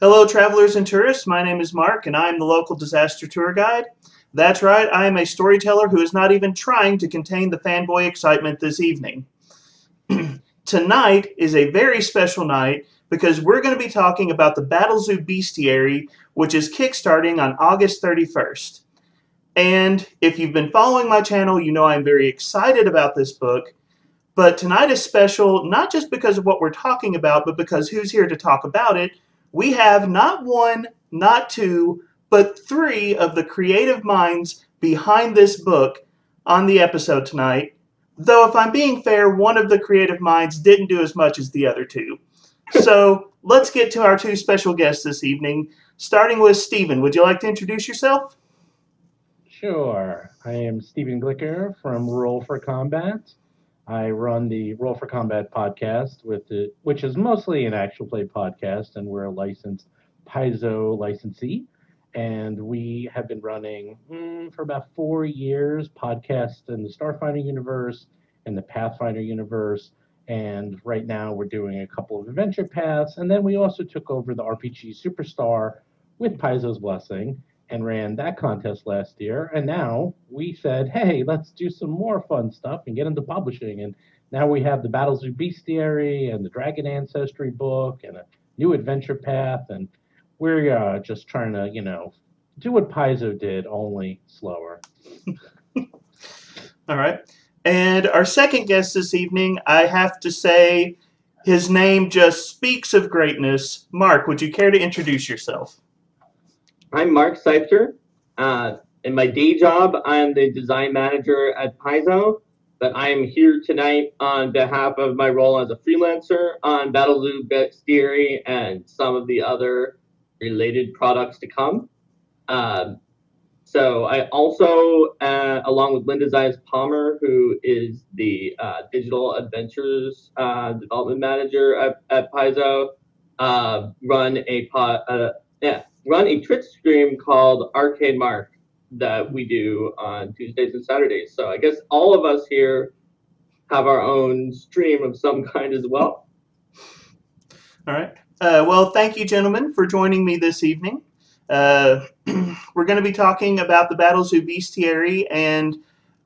Hello, travelers and tourists. My name is Mark, and I am the local disaster tour guide. That's right, I am a storyteller who is not even trying to contain the fanboy excitement this evening. Tonight is a very special night because we're going to be talking about the Battlezoo Bestiary, which is kickstarting on August 31st. And if you've been following my channel, you know I'm very excited about this book. But tonight is special, not just because of what we're talking about, but because who's here to talk about it. We have not one, not two, but three of the creative minds behind this book on the episode tonight. Though, if I'm being fair, one of the creative minds didn't do as much as the other two. So, let's get to our two special guests this evening, starting with Stephen. Would you like to introduce yourself? Sure. I am Stephen Glicker from Roll for Combat. I run the Roll for Combat podcast, which is mostly an actual play podcast, and we're a licensed Paizo licensee. And we have been running for about 4 years podcasts in the Starfinder universe and the Pathfinder universe. And right now we're doing a couple of adventure paths. And then we also took over the RPG Superstar with Paizo's blessing and ran that contest last year. And now we said, hey, let's do some more fun stuff and get into publishing. And now we have the Battlezoo Bestiary and the Dragon Ancestry book and a new adventure path. And we're just trying to, do what Paizo did, only slower. All right. And our second guest this evening, I have to say, his name just speaks of greatness. Mark, would you care to introduce yourself? I'm Mark Seifter. In my day job, I'm the design manager at Paizo, but I am here tonight on behalf of my role as a freelancer on Battlezoo Bestiary and some of the other related products to come. So I also, along with Linda Zayas Palmer, who is the digital adventures development manager at Paizo, run a Twitch stream called Arcade Mark that we do on Tuesdays and Saturdays. So I guess all of us here have our own stream of some kind as well. All right. Well, thank you, gentlemen, for joining me this evening. We're going to be talking about the Battlezoo Bestiary, and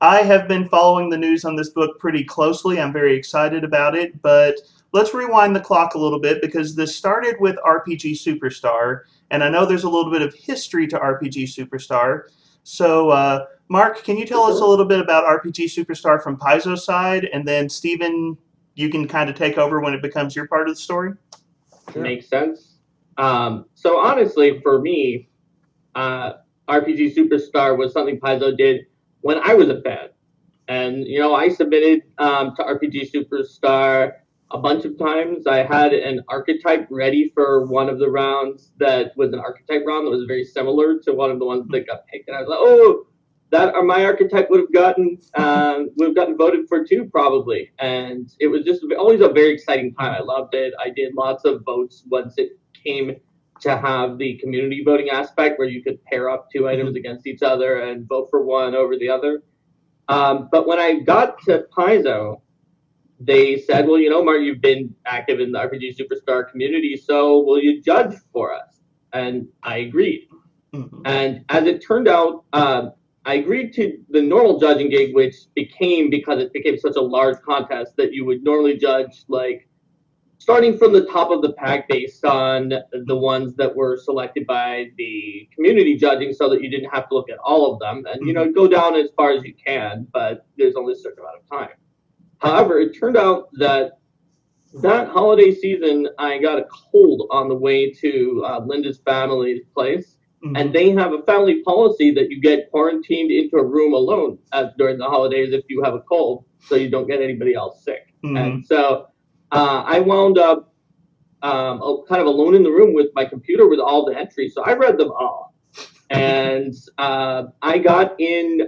I have been following the news on this book pretty closely. I'm very excited about it, but let's rewind the clock a little bit because this started with RPG Superstar, and I know there's a little bit of history to RPG Superstar. So, Mark, can you tell us a little bit about RPG Superstar from Paizo's side, and then Stephen, you can kind of take over when it becomes your part of the story? Sure. Makes sense. So honestly, for me, RPG Superstar was something Paizo did when I was a fan. And, I submitted to RPG Superstar a bunch of times. I had an archetype ready for one of the rounds that was an archetype round that was very similar to one of the ones that got picked. And I was like, oh, my archetype would have gotten voted for too, probably. And it was just always a very exciting time. I loved it. I did lots of votes once it came to have the community voting aspect where you could pair up two items against each other and vote for one over the other. But when I got to Paizo, they said, well, Mark, you've been active in the RPG Superstar community, so will you judge for us? And I agreed. And as it turned out, I agreed to the normal judging gig, which because it became such a large contest that you would normally judge, like, starting from the top of the pack based on the ones that were selected by the community judging so that you didn't have to look at all of them. And, go down as far as you can, but there's only a certain amount of time. However, it turned out that holiday season, I got a cold on the way to Linda's family's place. And they have a family policy that you get quarantined into a room alone during the holidays if you have a cold, so you don't get anybody else sick. And so I wound up kind of alone in the room with my computer with all the entries. So I read them all. And I got in,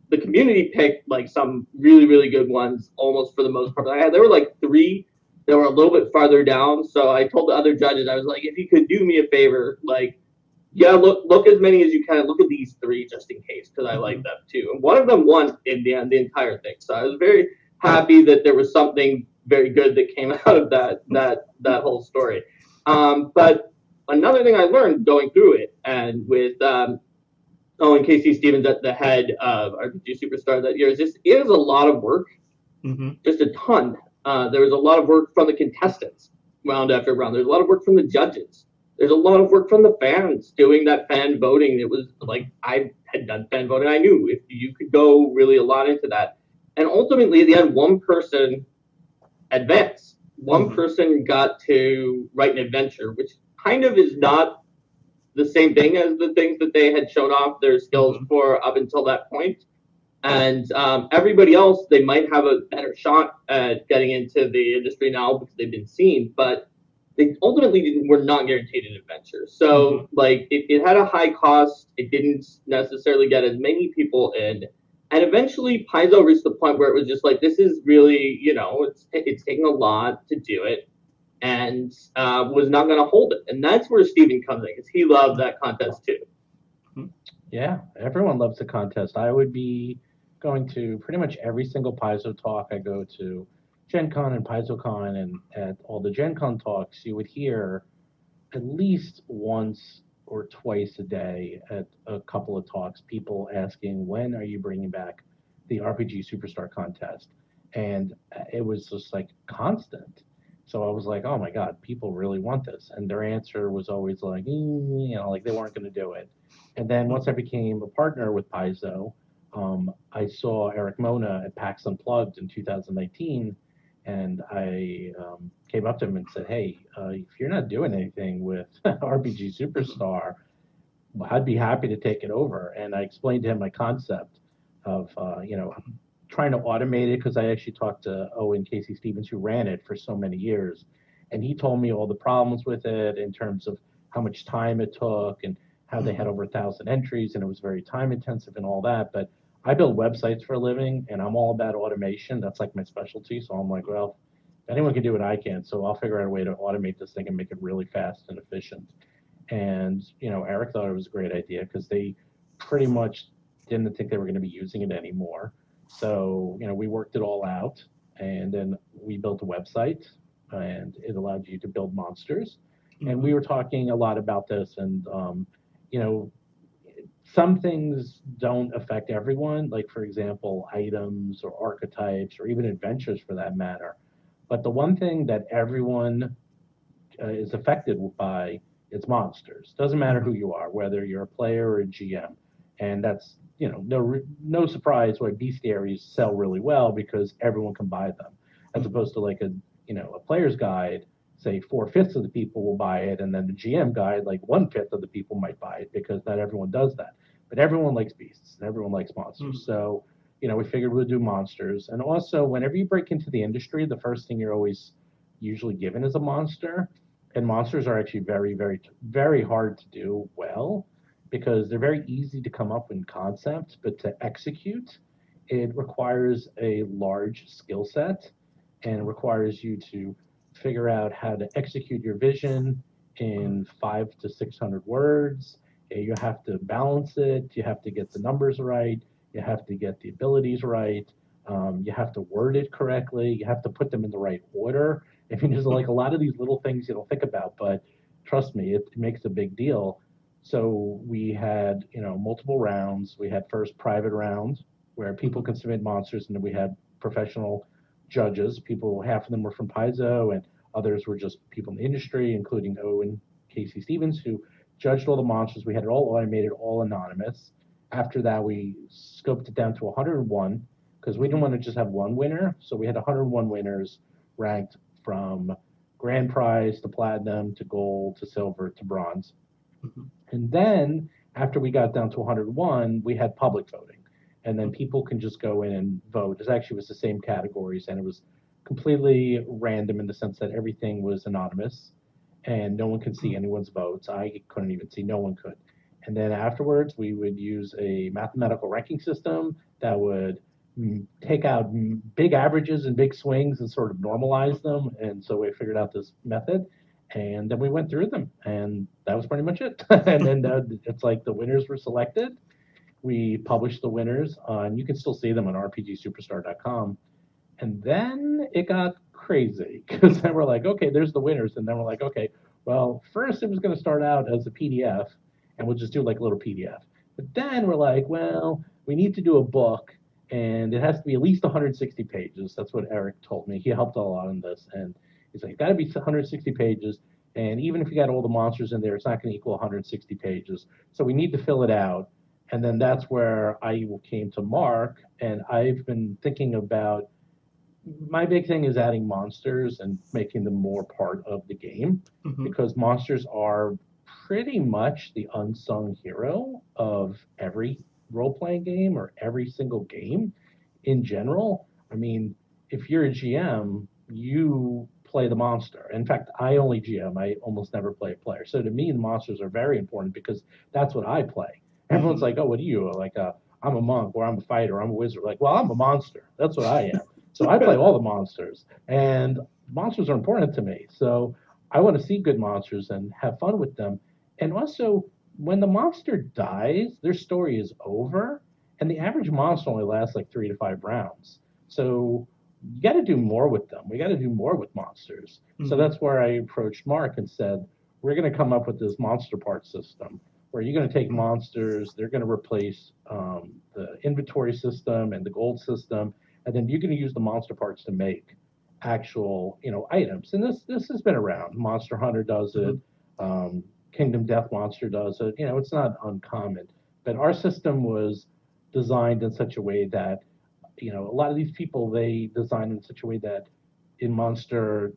the community picked, some really, really good ones, almost for the most part. There were, 3 that were a little bit farther down. So I told the other judges, I was like, if you could do me a favor, look as many as you can. Look at these 3 just in case, because I like them too. And one of them won in the end, the entire thing. So I was very happy that there was something very good that came out of that whole story. But another thing I learned going through it, and with and Casey Stevens at the head of RPG Superstar that year, is this is a lot of work, just a ton. There was a lot of work from the contestants round after round. There's a lot of work from the judges. There's a lot of work from the fans doing that fan voting. It was like I had done fan voting. I knew if you could go really a lot into that. And ultimately, they had one person advance. One person got to write an adventure, which kind of is not the same thing as the things that they had shown off their skills for up until that point. And everybody else, they might have a better shot at getting into the industry now because they've been seen, but they ultimately were not guaranteed an adventure. So like it had a high cost. It didn't necessarily get as many people in. And eventually Paizo reached the point where it was just like, this is really, it's taking a lot to do it, and was not going to hold it. And that's where Stephen comes in, because he loved that contest too. Yeah, everyone loves the contest. I would be going to pretty much every single Paizo talk. I go to Gen Con and PaizoCon, and at all the Gen Con talks, you would hear at least once or twice a day at a couple of talks, people asking, when are you bringing back the RPG Superstar contest? And it was just like constant. So I was like, oh my God, people really want this. And their answer was always like, like they weren't going to do it. And then once I became a partner with Paizo, I saw Eric Mona at PAX Unplugged in 2019, and I came up to him and said, hey, if you're not doing anything with RPG Superstar, I'd be happy to take it over. And I explained to him my concept of, trying to automate it, because I actually talked to Owen Casey Stevens, who ran it for so many years. And he told me all the problems with it in terms of how much time it took and how they had over 1,000 entries and it was very time intensive and all that. But I build websites for a living, and I'm all about automation. That's like my specialty. So I'm like, well, if anyone can do it, I can. So I'll figure out a way to automate this thing and make it really fast and efficient. And, Eric thought it was a great idea because they pretty much didn't think they were going to be using it anymore. So, we worked it all out, and then we built a website, and it allowed you to build monsters. And we were talking a lot about this, and, some things don't affect everyone, like, for example, items or archetypes or even adventures for that matter. But the one thing that everyone is affected by is monsters. Doesn't matter who you are, whether you're a player or a GM. And that's, no surprise why bestiaries sell really well, because everyone can buy them, as opposed to like a player's guide. Say 4/5 of the people will buy it, and then the GM guide, like 1/5 of the people might buy it, because not everyone does that. But everyone likes beasts, and everyone likes monsters. So, we figured we'd do monsters. And also, whenever you break into the industry, the first thing you're always usually given is a monster. And monsters are actually very, very, very hard to do well, because they're very easy to come up with concepts, but to execute, it requires a large skill set, and it requires you to figure out how to execute your vision in 500 to 600 words. You have to balance it. You have to get the numbers right. You have to get the abilities right. You have to word it correctly. You have to put them in the right order. I mean, there's like a lot of these little things you don't think about, but trust me, it makes a big deal. So we had, multiple rounds. We had first private round where people could submit monsters, and then we had professional judges. People, half of them were from Paizo, and others were just people in the industry, including Owen Casey Stevens, who judged all the monsters. We had it all automated, all anonymous. After that, we scoped it down to 101, because we didn't want to just have one winner. So we had 101 winners ranked from grand prize to platinum to gold to silver to bronze. And then after we got down to 101, we had public voting. And then people can just go in and vote. It actually was the same categories, and it was completely random in the sense that everything was anonymous and no one could see anyone's votes. I couldn't even see, no one could. And then afterwards, we would use a mathematical ranking system that would take out big averages and big swings and sort of normalize them. And so we figured out this method, and then we went through them, and that was pretty much it. And then it's like the winners were selected. We published the winners on, you can still see them on rpgsuperstar.com. And then it got crazy, because then we're like, okay, there's the winners. And then we're like, okay, Well, first it was going to start out as a PDF, and we'll just do like a little PDF. But then we're like, well, we need to do a book, and it has to be at least 160 pages. That's what Eric told me. He helped a lot on this, and he's like, got to be 160 pages. And even if you got all the monsters in there, it's not going to equal 160 pages. So we need to fill it out. And then that's where I came to Mark, and I've been thinking about, my big thing is adding monsters and making them more part of the game, because monsters are pretty much the unsung hero of every role-playing game or every single game in general. I mean, if you're a GM, you play the monster. In fact, I only GM. I almost never play a player. So to me, the monsters are very important because that's what I play. Everyone's like, oh, what are you? Like, I'm a monk, or I'm a fighter, or I'm a wizard. Like, well, I'm a monster. That's what I am. So I play all the monsters, and monsters are important to me. So I want to see good monsters and have fun with them. And also, when the monster dies, their story is over, and the average monster only lasts like 3 to 5 rounds. So you got to do more with them. We got to do more with monsters. So that's where I approached Mark and said, we're going to come up with this monster part system where you're going to take monsters, they're going to replace the inventory system and the gold system, and then you're going to use the monster parts to make actual, items. And this has been around. Monster Hunter does it. Kingdom Death Monster does it. It's not uncommon. But our system was designed in such a way that, a lot of these people, they designed in such a way that in Monster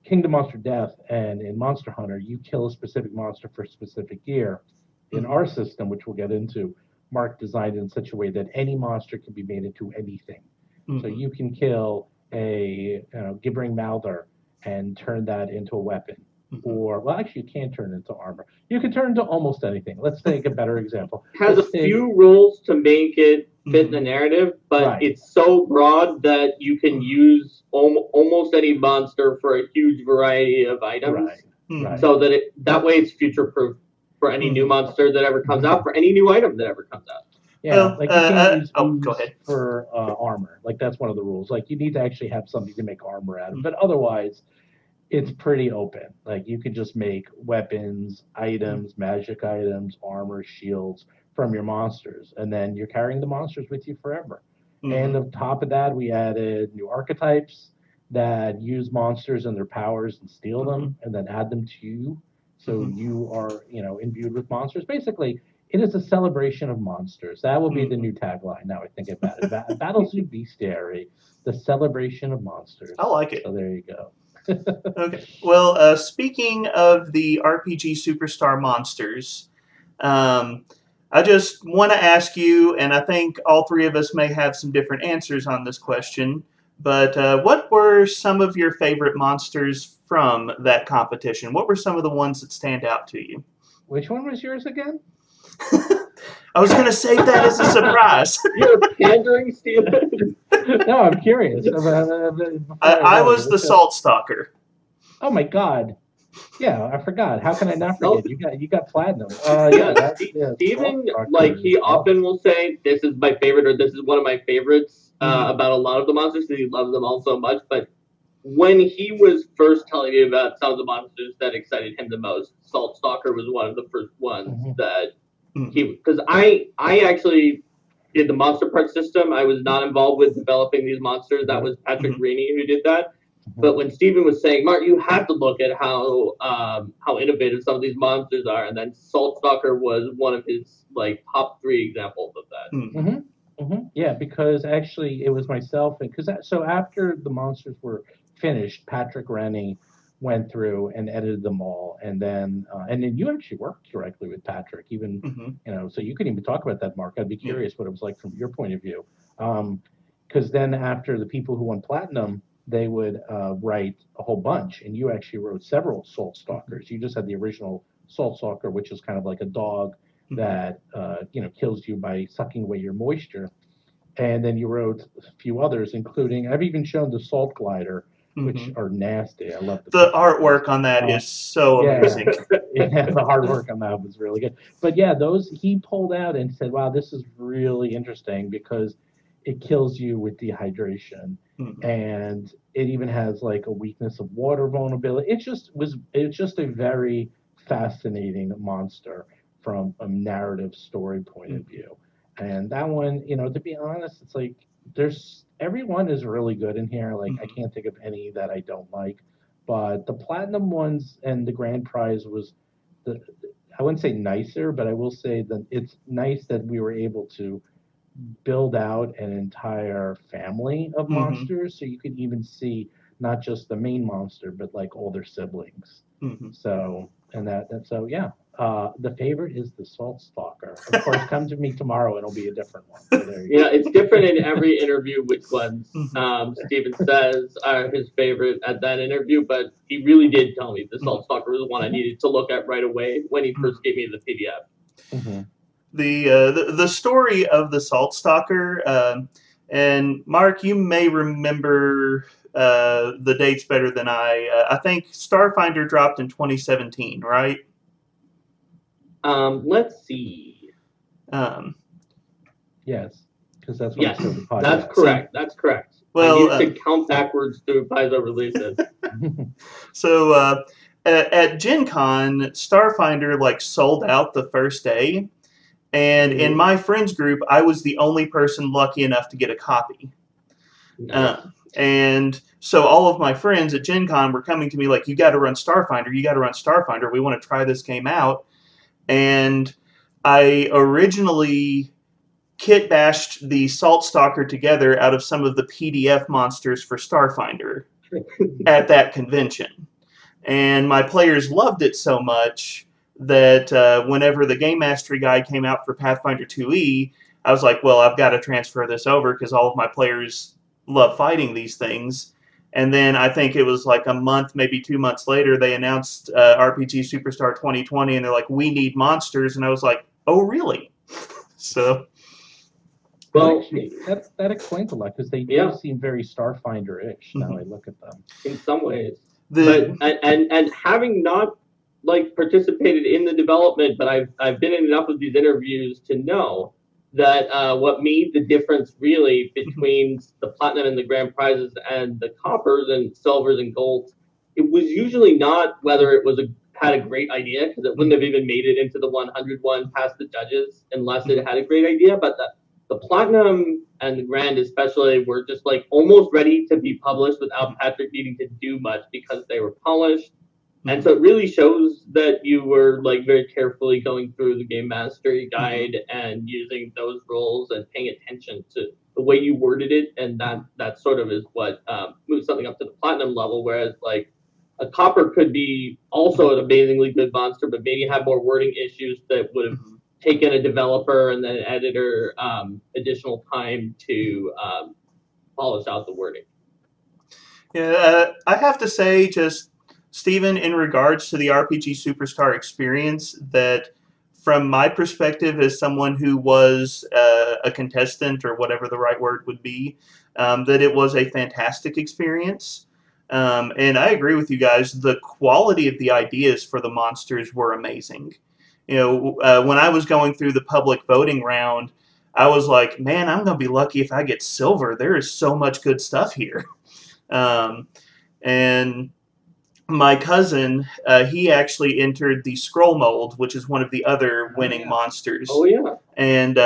Kingdom Monster Death and in Monster Hunter, you kill a specific monster for specific gear. In our system, which we'll get into, Mark designed it in such a way that any monster can be made into anything. So you can kill a gibbering mouther and turn that into a weapon. Or, well, actually, you can't turn it into armor. You can turn it into almost anything. Let's take a better example. Has a few rules to make it fit the narrative, but it's so broad that you can use almost any monster for a huge variety of items. So that way it's future-proof for any new monster that ever comes out, for any new item that ever comes out. Yeah, like you can't use go ahead. for armor. Like that's one of the rules. Like you need to actually have something to make armor out of. But otherwise, it's pretty open. Like you can just make weapons, items, magic items, armor, shields from your monsters, and then you're carrying the monsters with you forever. And on top of that, we added new archetypes that use monsters and their powers and steal them, and then add them to you, so you are imbued with monsters. Basically, it is a celebration of monsters. That will be the new tagline. Now I think about it. Battlezoo Bestiary, the celebration of monsters. I like it. So there you go. Okay. Well, speaking of the RPG Superstar monsters, I just want to ask you, and I think all three of us may have some different answers on this question, but what were some of your favorite monsters from that competition? What were some of the ones that stand out to you? Which one was yours again? I was going to save that as a surprise. You're pandering, Stephen. No, I'm curious. I was the Salt Stalker. Oh my God! Yeah, I forgot. How can I not forget? You got platinum. Stephen, like he often will say, "This is my favorite," or "This is one of my favorites." About a lot of the monsters because he loves them all so much. But when he was first telling me about some of the monsters that excited him the most, Salt Stalker was one of the first ones that because I actually did the monster part system. I was not involved with developing these monsters. That was Patrick Reaney who did that. But when Stephen was saying, Mark, you have to look at how innovative some of these monsters are, and then Salt Stalker was one of his like top 3 examples of that. Yeah, because actually it was myself, so after the monsters were finished, Patrick Rennie went through and edited them all, and then you actually worked directly with Patrick, even so you could even talk about that, Mark. I'd be curious what it was like from your point of view, because then after the people who won platinum, they would write a whole bunch, and you actually wrote several Salt Stalkers. You just had the original Salt Stalker, which is kind of like a dog that kills you by sucking away your moisture, and then you wrote a few others, including I've even shown the Salt Glider, which are nasty. I love the artwork on that is so amazing. Yeah, the hard work on that was really good. But yeah, those he pulled out and said, "Wow, this is really interesting," because it kills you with dehydration, and it even has like a weakness of water vulnerability. It's just a very fascinating monster from a narrative story point of view. And that one, to be honest, it's like everyone is really good in here. Like I can't think of any that I don't like, but the platinum ones and the grand prize was I wouldn't say nicer, but I will say that it's nice that we were able to build out an entire family of monsters, so you could even see not just the main monster, but like all their siblings. So yeah. The favorite is the Salt Stalker. Of course, come to me tomorrow, it'll be a different one. So it's different in every interview which ones Stephen says are his favorite at that interview, but he really did tell me the Salt Stalker was the one I needed to look at right away when he first gave me the PDF. The story of the Salt Stalker, and Mark, you may remember the dates better than I. I think Starfinder dropped in 2017, right? Let's see. Yes, because that's what the podcast. That's correct. That's correct. Well, I used to count backwards through Paizo releases. So at Gen Con, Starfinder sold out the first day. And in my friends group, I was the only person lucky enough to get a copy. Nice. And so all of my friends at Gen Con were coming to me like, you got to run Starfinder. You got to run Starfinder. We want to try this game out. And I originally kit bashed the Salt Stalker together out of some of the PDF monsters for Starfinder at that convention. And my players loved it so much that whenever the Game Mastery guide came out for Pathfinder 2e, I was like, well, I've got to transfer this over because all of my players love fighting these things. And then I think it was like a month, maybe 2 months later, they announced RPG Superstar 2020, and they're like, we need monsters. And I was like, oh, really? So... Well, actually, that explains a lot because they do seem very Starfinder-ish. Now I look at them in some ways. But having not participated in the development, but I've been in enough of these interviews to know that what made the difference really between the platinum and the grand prizes and the coppers and silvers and golds, it was usually not whether it had a great idea, because it wouldn't have even made it into the 100 one past the judges unless it had a great idea. But the platinum and the grand especially were just almost ready to be published without Patrick needing to do much because they were polished. And so it really shows that you were very carefully going through the Game Mastery guide and using those rules and paying attention to the way you worded it. And that sort of is what moves something up to the platinum level. Whereas a copper could be also an amazingly good monster, but maybe have more wording issues that would have taken a developer and then an editor additional time to polish out the wording. Yeah, I have to say, just Stephen, in regards to the RPG Superstar experience, that from my perspective as someone who was a contestant, or whatever the right word would be, that it was a fantastic experience. And I agree with you guys. The quality of the ideas for the monsters were amazing. When I was going through the public voting round, I was like, man, I'm going to be lucky if I get silver. There is so much good stuff here. And my cousin, he actually entered the Scroll Mold, which is one of the other winning monsters. Oh, yeah. And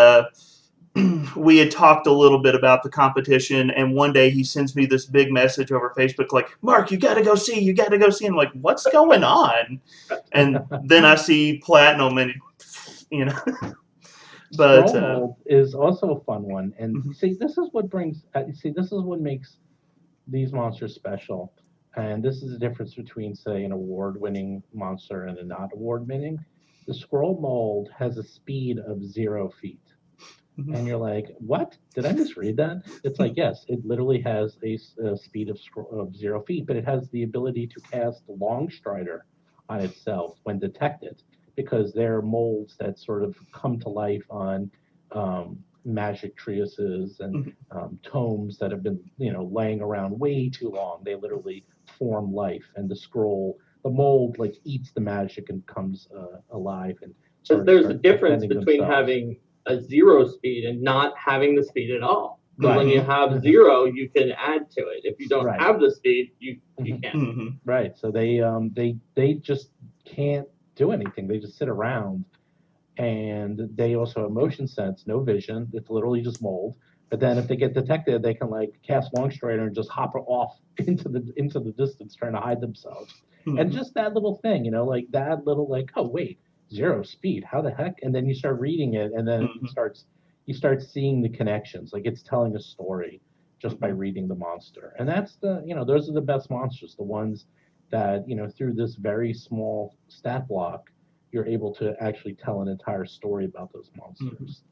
we had talked a little bit about the competition, and one day he sends me this big message over Facebook like, Mark, you got to go see. You got to go see. I'm like, what's going on? And then I see Platinum, and, But Scroll Mold is also a fun one. And see, this is what makes these monsters special. And this is the difference between, say, an award-winning monster and a not award-winning. The Scroll Mold has a speed of 0 feet. And you're like, what? Did I misread that? It's like, yes, it literally has a speed of 0 feet, but it has the ability to cast Long Strider on itself when detected, because they're molds that sort of come to life on magic treatises and tomes that have been, laying around way too long. They literally form life, and the mold eats the magic and comes alive. And but there's a difference between having a 0 speed and not having the speed at all. So when you have 0, you can add to it. If you don't have the speed, you can't. Right. So they just can't do anything. They just sit around, and they also have motion sense, no vision. It's literally just mold. But then if they get detected, they can like cast Longstrider and just hop off into the distance, trying to hide themselves. And just that little thing, like that little like, oh wait, 0 speed, how the heck? And then you start reading it, and then you start seeing the connections. Like it's telling a story just by reading the monster. And that's those are the best monsters, the ones that, through this very small stat block, you're able to actually tell an entire story about those monsters.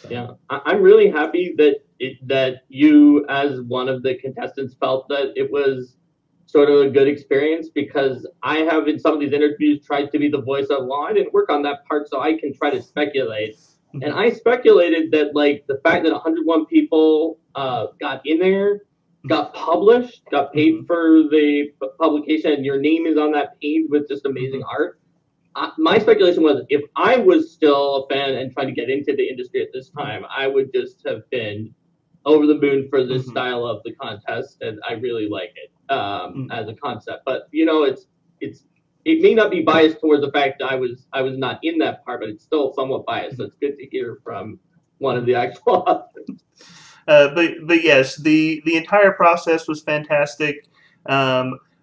So. Yeah, I'm really happy that you, as one of the contestants, felt that it was sort of a good experience, because I have in some of these interviews tried to be the voice of, well, I didn't work on that part, so I can try to speculate. And I speculated that like the fact that 101 people got in there, got published, got paid for the publication, and your name is on that page with just amazing art. My speculation was, if I was still a fan and trying to get into the industry at this time, I would just have been over the moon for this style of the contest, and I really like it as a concept. But it may not be biased towards the fact that I was not in that part, but it's still somewhat biased. So it's good to hear from one of the actual authors. But yes, the entire process was fantastic.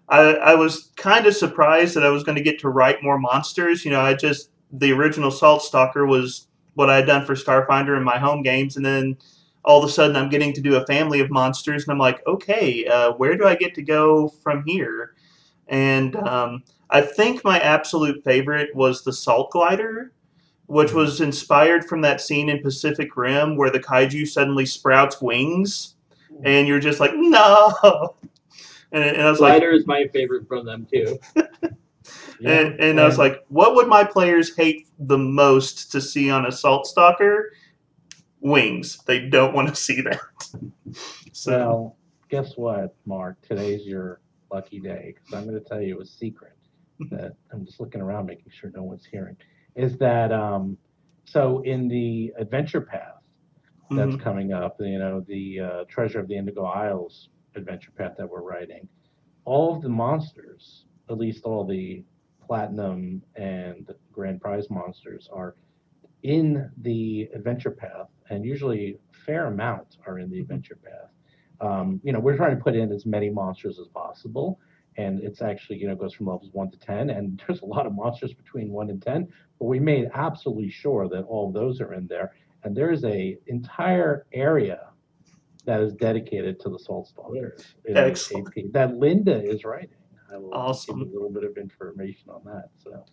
I was kind of surprised that I was going to get to write more monsters. The original Salt Stalker was what I had done for Starfinder in my home games, and then all of a sudden I'm getting to do a family of monsters, and I'm like, okay, where do I get to go from here? And I think my absolute favorite was the Salt Glider, which was inspired from that scene in Pacific Rim where the kaiju suddenly sprouts wings, and you're just like, no! And I was Glider is my favorite from them, too. And I was like, what would my players hate the most to see on a Salt Stalker? Wings. They don't want to see that. So. Well, guess what, Mark? Today's your lucky day, because I'm going to tell you a secret that I'm just looking around making sure no one's hearing. Is that so in the adventure path that's coming up, the Treasure of the Indigo Isles adventure path that we're writing, all of the monsters, at least all the platinum and grand prize monsters, are in the adventure path, and usually a fair amount are in the adventure path. We're trying to put in as many monsters as possible, and it's actually, goes from levels 1 to 10, and there's a lot of monsters between 1 and 10, but we made absolutely sure that all of those are in there, and there is a entire area that is dedicated to the Salt Stalker that Linda is writing. I will give a little bit of information on that. So,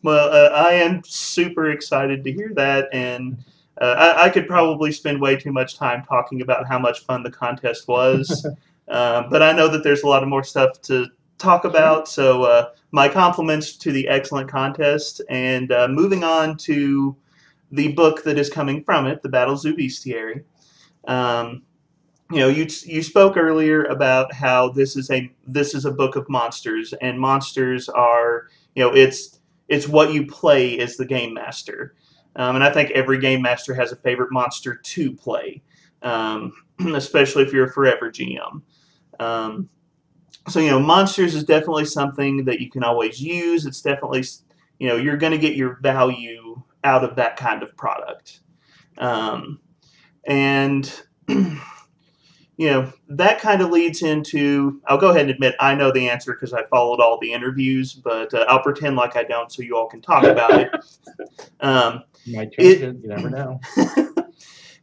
well, I am super excited to hear that, and I could probably spend way too much time talking about how much fun the contest was, but I know that there's a lot of more stuff to talk about. So, my compliments to the excellent contest, and moving on to the book that is coming from it, the Battlezoo Bestiary. You spoke earlier about how this is a book of monsters, and monsters are, it's what you play as the game master, and I think every game master has a favorite monster to play, especially if you're a forever GM. So monsters is definitely something that you can always use. It's definitely, you're going to get your value out of that kind of product, and that kind of leads into, I'll go ahead and admit I know the answer because I followed all the interviews, but I'll pretend like I don't so you all can talk about it. My turn, you never know.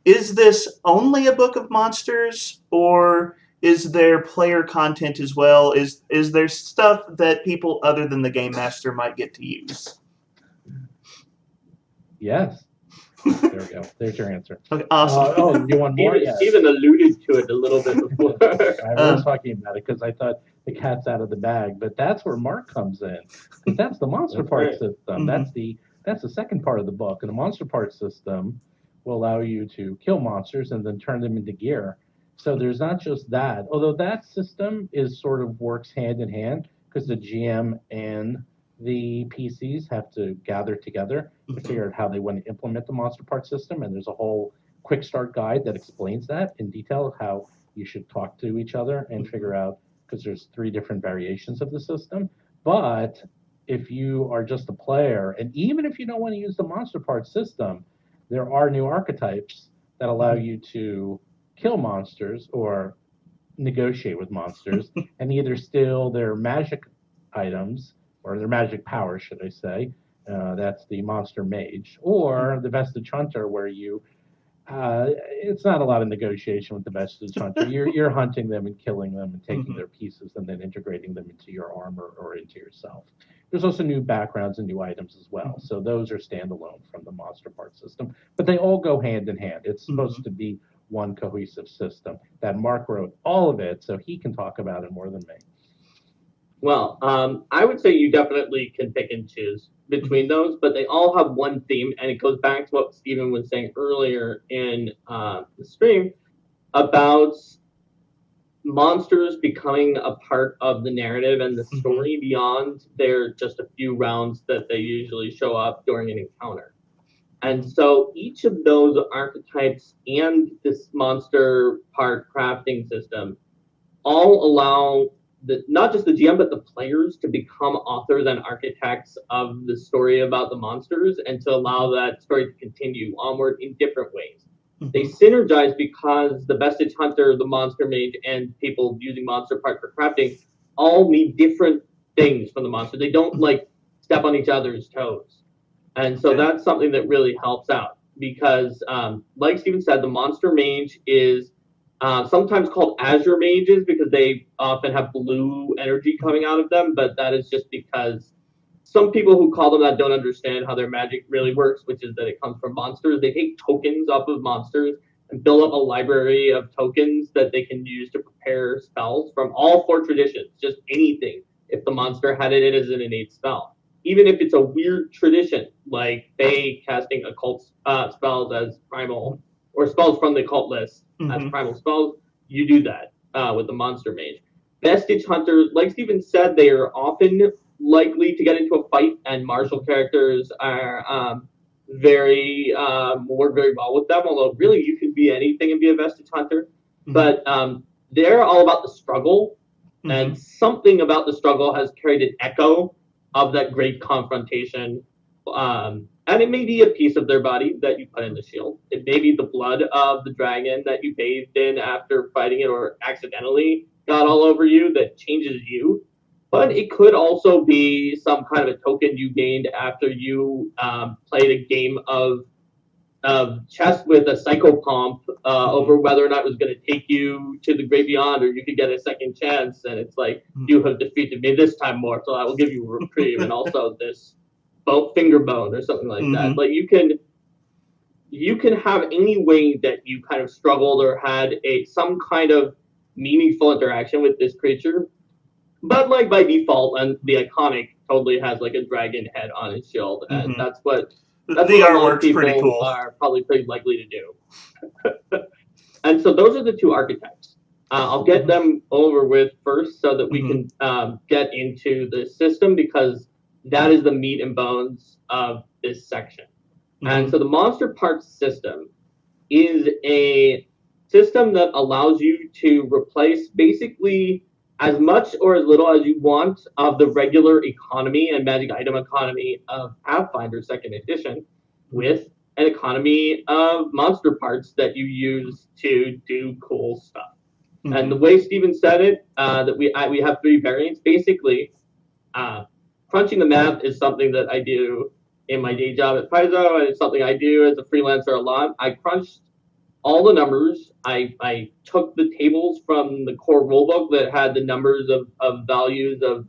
Is this only a book of monsters, or is there player content as well? Is there stuff that people other than the game master might get to use? Yes. There we go. There's your answer. Okay, awesome. You want more? Stephen alluded to it a little bit before. I was talking about it because I thought the cat's out of the bag, but that's where Mark comes in. That's the monster part system. That's the second part of the book, and the monster part system will allow you to kill monsters and then turn them into gear. So there's not just that, although that system works hand in hand because the GM and the PCs have to gather together to figure out how they want to implement the monster part system, and there's a whole quick start guide that explains that in detail, how you should talk to each other and figure out, because there's 3 different variations of the system. But if you are just a player, and even if you don't want to use the monster parts system, there are new archetypes that allow you to kill monsters or negotiate with monsters and either steal their magic items, or their magic powers, should I say. That's the monster mage, or the vestige hunter, where you it's not a lot of negotiation with the vestige hunter. You're hunting them and killing them and taking their pieces and then integrating them into your armor or into yourself. There's also new backgrounds and new items as well. So those are standalone from the monster part system, but they all go hand in hand. It's supposed to be one cohesive system. That Mark wrote all of it, so he can talk about it more than me. Well, I would say you definitely can pick and choose between those, but they all have one theme, and it goes back to what Stephen was saying earlier in the stream about monsters becoming a part of the narrative and the story beyond their just a few rounds that they usually show up during an encounter. And so each of those archetypes and this monster part crafting system all allow not just the GM, but the players to become authors and architects of the story about the monsters, and to allow that story to continue onward in different ways. They synergize because the vestige hunter, the monster mage, and people using monster part for crafting all need different things from the monster. They don't like step on each other's toes. And so that's something that really helps out, because like Stephen said, the monster mage is sometimes called azure mages because they often have blue energy coming out of them, but that is just because some people who call them that don't understand how their magic really works, which is that it comes from monsters. They take tokens off of monsters and build up a library of tokens that they can use to prepare spells from all 4 traditions, just anything, if the monster had it as an innate spell. Even if it's a weird tradition, like Fae casting occult spells as primal, or spells from the occult list as primal spells, you do that with the monster mage. Vestige hunters, like Stephen said, they are often likely to get into a fight, and martial characters are work very well with them, although really you could be anything and be a vestige hunter. But they're all about the struggle, and something about the struggle has carried an echo of that great confrontation. And it may be a piece of their body that you put in the shield. It may be the blood of the dragon that you bathed in after fighting it, or accidentally got all over you, that changes you. But it could also be some kind of a token you gained after you played a game of chess with a psychopomp over whether or not it was going to take you to the great beyond, or you could get a second chance. And it's like, you have defeated me this time, mortal. I will give you a reprieve, and also this finger bone or something like that. Like you can have any way that you kind of struggled or had some kind of meaningful interaction with this creature. But like by default, and the iconic totally has like a dragon head on its shield, and that's what the artwork's pretty cool. Are probably pretty likely to do. And so those are the 2 archetypes. I'll get them over with first so that we can get into the system, because that is the meat and bones of this section. And so the monster parts system is a system that allows you to replace basically as much or as little as you want of the regular economy and magic item economy of Pathfinder 2nd Edition with an economy of monster parts that you use to do cool stuff. And the way Stephen said it, that we have 3 variants. Basically, crunching the math is something that I do in my day job at Paizo, and it's something I do as a freelancer a lot. I crunched all the numbers. I took the tables from the core rulebook that had the numbers of values of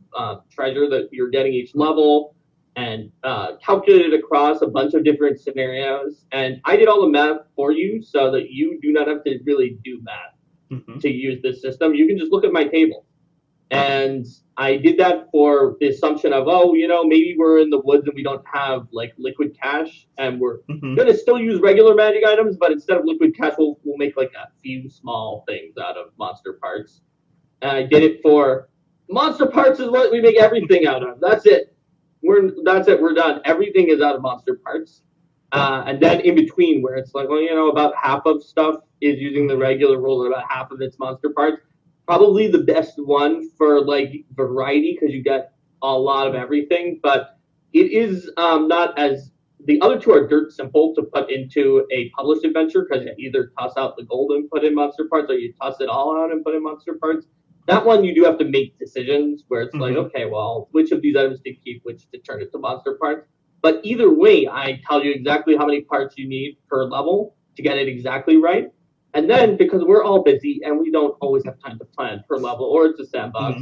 treasure that you're getting each level, and calculated across a bunch of different scenarios. And I did all the math for you so that you do not have to really do math to use this system. You can just look at my table. And I did that for the assumption of, maybe we're in the woods and we don't have like liquid cash, and we're going to still use regular magic items, but instead of liquid cash, we'll make like a few small things out of monster parts. And I did it for monster parts is what we make everything out of. That's it. We're done. Everything is out of monster parts. And then in between, where it's like, well, you know, about half of stuff is using the regular rules and about half of it's monster parts. Probably the best one for like variety because you get a lot of everything, but it is not as the other two are dirt simple to put into a published adventure because you either toss out the gold and put in monster parts or you toss it all out and put in monster parts. That one you do have to make decisions where it's like, okay, well, which of these items to keep, which to turn into monster parts. But either way, I tell you exactly how many parts you need per level to get it exactly right. And then, because we're all busy and we don't always have time to plan per level, or it's a sandbox,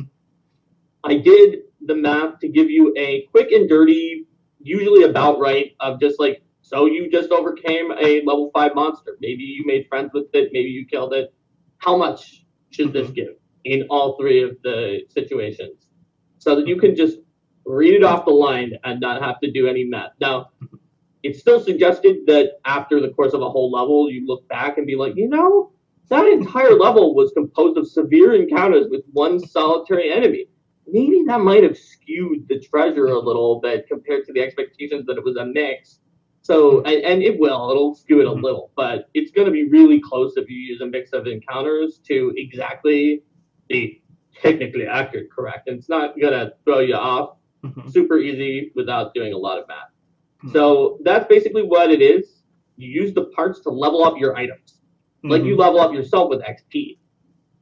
I did the math to give you a quick and dirty, usually about right, of just like, so you just overcame a level 5 monster. Maybe you made friends with it, maybe you killed it. How much should this give in all 3 of the situations? So that you can just read it off the line and not have to do any math. Now, it's still suggested that after the course of a whole level, you look back and be like, you know, that entire level was composed of severe encounters with one solitary enemy. Maybe that might have skewed the treasure a little bit compared to the expectations that it was a mix. So, and it'll skew it a little, but it's going to be really close if you use a mix of encounters to exactly be technically accurate, correct. And it's not going to throw you off. Super easy without doing a lot of math. So that's basically what it is. You use the parts to level up your items. Like you level up yourself with XP.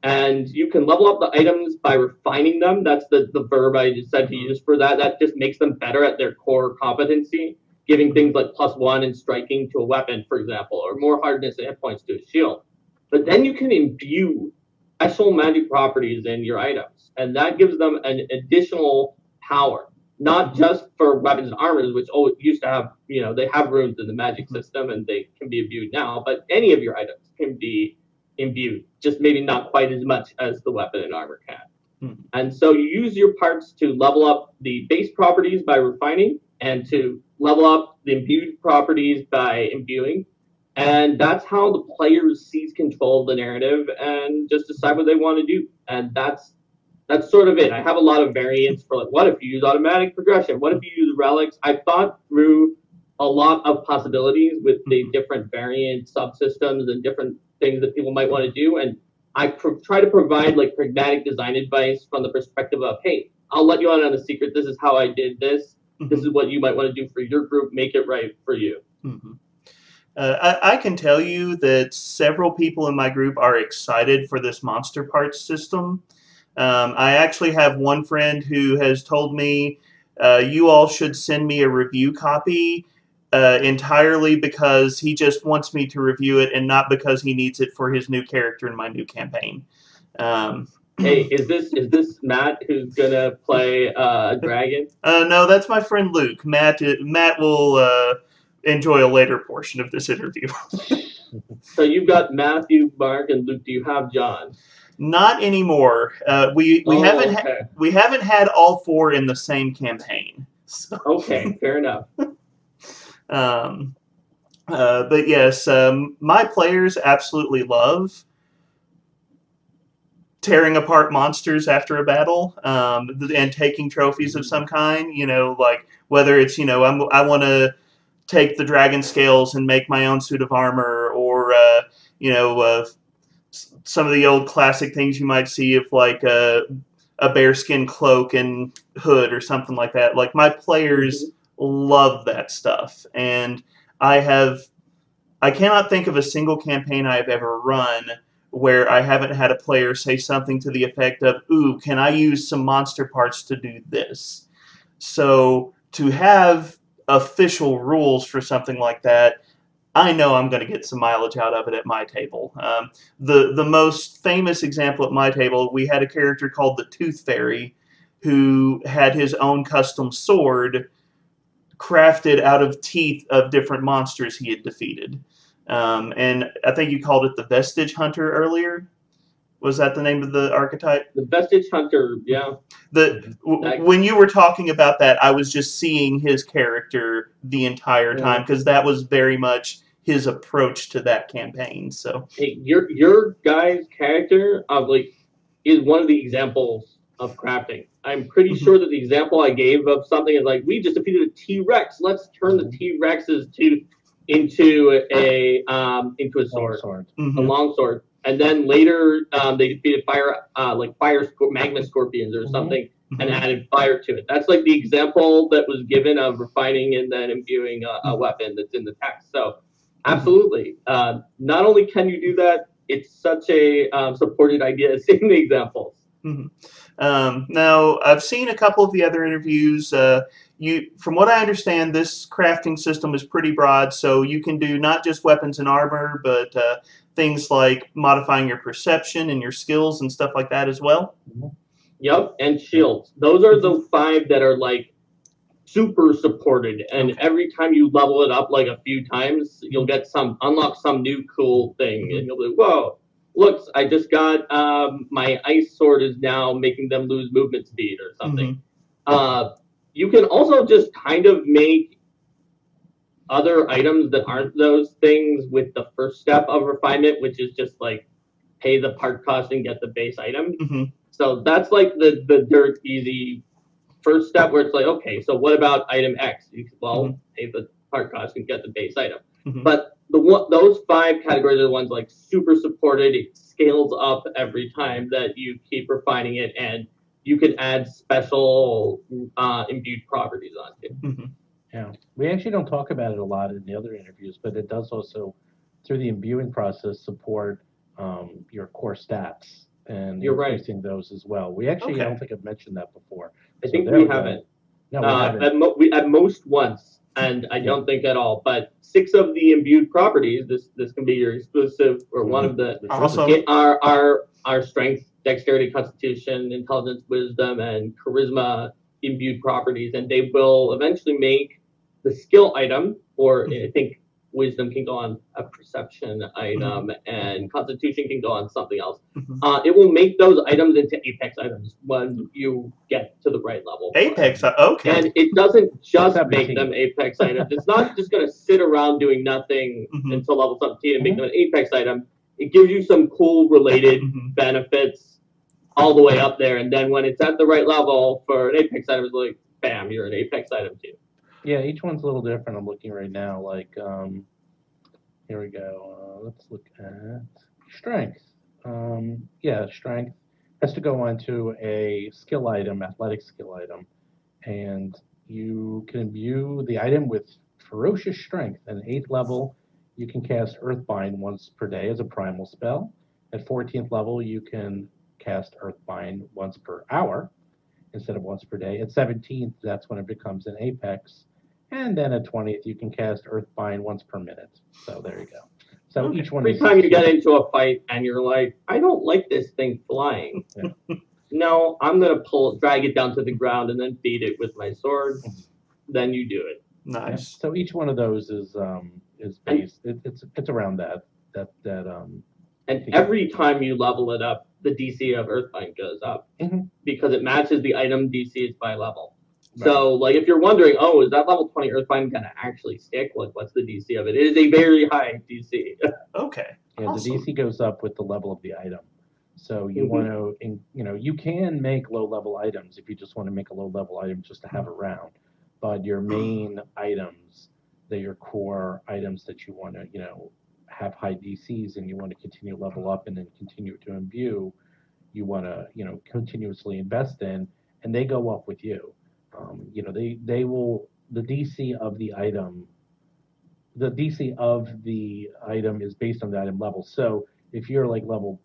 And you can level up the items by refining them. That's the verb I just said to use for that. That just makes them better at their core competency, giving things like +1 in striking to a weapon, for example, or more hardness and hit points to a shield. But then you can imbue special magic properties in your items. And that gives them an additional power. Not just for weapons and armors, which used to have, you know, they have runes in the magic system and they can be imbued now, but any of your items can be imbued, just maybe not quite as much as the weapon and armor can. And so you use your parts to level up the base properties by refining and to level up the imbued properties by imbuing. And that's how the player seize control of the narrative and just decide what they want to do. And that's sort of it. I have a lot of variants for like, what if you use automatic progression? What if you use relics? I've thought through a lot of possibilities with the different variant subsystems and different things that people might want to do. And I try to provide like pragmatic design advice from the perspective of, hey, I'll let you on a secret. This is how I did this. This is what you might want to do for your group. Make it right for you. I can tell you that several people in my group are excited for this monster parts system. I actually have one friend who has told me, you all should send me a review copy entirely because he just wants me to review it and not because he needs it for his new character in my new campaign. Hey, is this Matt who's gonna play a dragon? No, that's my friend Luke. Matt will enjoy a later portion of this interview. So you've got Matthew, Mark, and Luke. Do you have John? Not anymore. We haven't had all 4 in the same campaign. So. Okay, fair enough. But yes, my players absolutely love tearing apart monsters after a battle and taking trophies of some kind. You know, like whether it's, you know, I want to take the dragon scales and make my own suit of armor, or you know, some of the old classic things you might see of like a bearskin cloak and hood or something like that. Like my players love that stuff, and I cannot think of a single campaign I have ever run where I haven't had a player say something to the effect of, ooh, can I use some monster parts to do this? So to have official rules for something like that, I know I'm going to get some mileage out of it at my table. The most famous example at my table, we had a character called the Tooth Fairy who had his own custom sword crafted out of teeth of different monsters he had defeated. And I think you called it the Vestige Hunter earlier. Was that the name of the archetype? The Vestige Hunter, yeah. When you were talking about that, I was just seeing his character the entire time, because that was very much his approach to that campaign. So hey, your guy's character is one of the examples of crafting. I'm pretty sure that the example I gave of something is like, we just defeated a T-Rex. Let's turn the T-Rex's tooth into a sword, a long sword, and then later they defeated magma scorpions or something, and added fire to it. That's like the example that was given of refining and then imbuing a weapon that's in the text. So absolutely, not only can you do that, it's such a supported idea. Seeing the examples. Now, I've seen a couple of the other interviews. From what I understand, this crafting system is pretty broad, so you can do not just weapons and armor, but things like modifying your perception and your skills and stuff like that as well. Yep, and shields. Those are the 5 that are like super supported, and every time you level it up like a few times, you'll get unlock some new cool thing, and you'll be, whoa, look, I just got my ice sword is now making them lose movement speed or something. You can also just kind of make other items that aren't those things with the first step of refinement, which is just like pay the part cost and get the base item. So that's like the dirt easy first step where it's like, okay, so what about item X? Pay the part cost and get the base item. But those 5 categories are the ones like super supported. It scales up every time that you keep refining it, and you can add special imbued properties onto. Yeah, we actually don't talk about it a lot in the other interviews, but it does also, through the imbuing process, support your core stats and increasing those as well. We actually, I don't think I've mentioned that before. I think we haven't. No, we haven't. At most once, and I don't think at all. But 6 of the imbued properties, this can be your exclusive, or one of the, are strength, dexterity, constitution, intelligence, wisdom, and charisma imbued properties, and they will eventually make the skill item, or I think wisdom can go on a perception item, and constitution can go on something else. It will make those items into apex items when you get to the right level. Apex, okay. And it doesn't just make them apex items. It's not just going to sit around doing nothing until level 17 and make them an apex item. It gives you some cool related benefits all the way up there, and then when it's at the right level for an apex item, it's like, bam, you're an apex item too. Yeah, each one's a little different. I'm looking right now. Like, here we go. Let's look at strength. Strength has to go onto a skill item, athletic skill item, and you can imbue the item with ferocious strength. At 8th level, you can cast Earthbind once per day as a primal spell. At 14th level, you can cast Earthbind once per hour instead of once per day. At 17th, that's when it becomes an apex. And then at 20th, you can cast Earthbind once per minute. So there you go. So each one. Every time you get into a fight and you're like, I don't like this thing flying. No, I'm gonna drag it down to the ground and then beat it with my sword. Then you do it. Nice. Yeah. So each one of those is based. It's around that. And every time you level it up, the DC of Earthbind goes up because it matches the item DCs by level. So, like, if you're wondering, oh, is that level 20 Earthbind going to actually stick? Like, what's the DC of it? It is a very high DC. Okay. Yeah, awesome. The DC goes up with the level of the item. So you want to, you can make low-level items if you just want to make a low-level item just to have around. But your main items, they're your core items that you want to, have high DCs and you want to continue to level up and then continue to imbue, you want to, continuously invest in, and they go up with you. They will, the DC of the item is based on the item level. So if you're like level,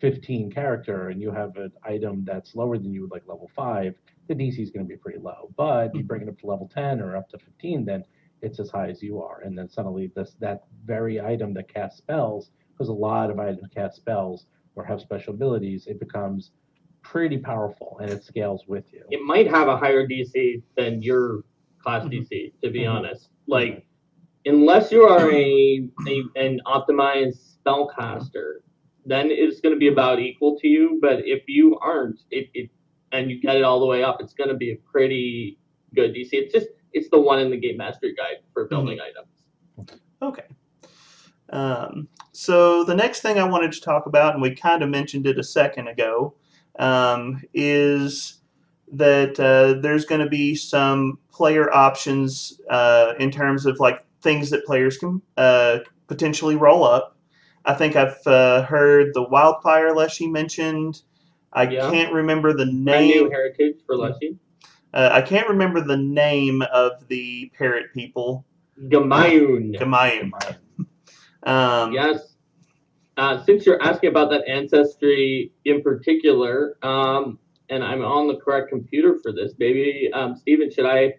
15 character and you have an item that's lower than you, like level 5, the DC is going to be pretty low. But you bring it up to level 10 or up to 15, then it's as high as you are. And then suddenly that very item that casts spells, because a lot of items cast spells or have special abilities, it becomes pretty powerful and it scales with you. It might have a higher DC than your class DC, to be honest. Like, unless you are an optimized spellcaster, then it's going to be about equal to you. But if you aren't, and you get it all the way up, it's going to be a pretty good DC. It's the one in the Game Mastery Guide for building items. Okay. So the next thing I wanted to talk about, and we kind of mentioned it a second ago, is that there's going to be some player options in terms of like things that players can potentially roll up. I think I've heard the Wildfire Leshy mentioned. I can't remember the name. Brand new heritage for Leshy. I can't remember the name of the parrot people. Gamayun. Yes. Since you're asking about that ancestry in particular, and I'm on the correct computer for this, maybe, Stephen, should I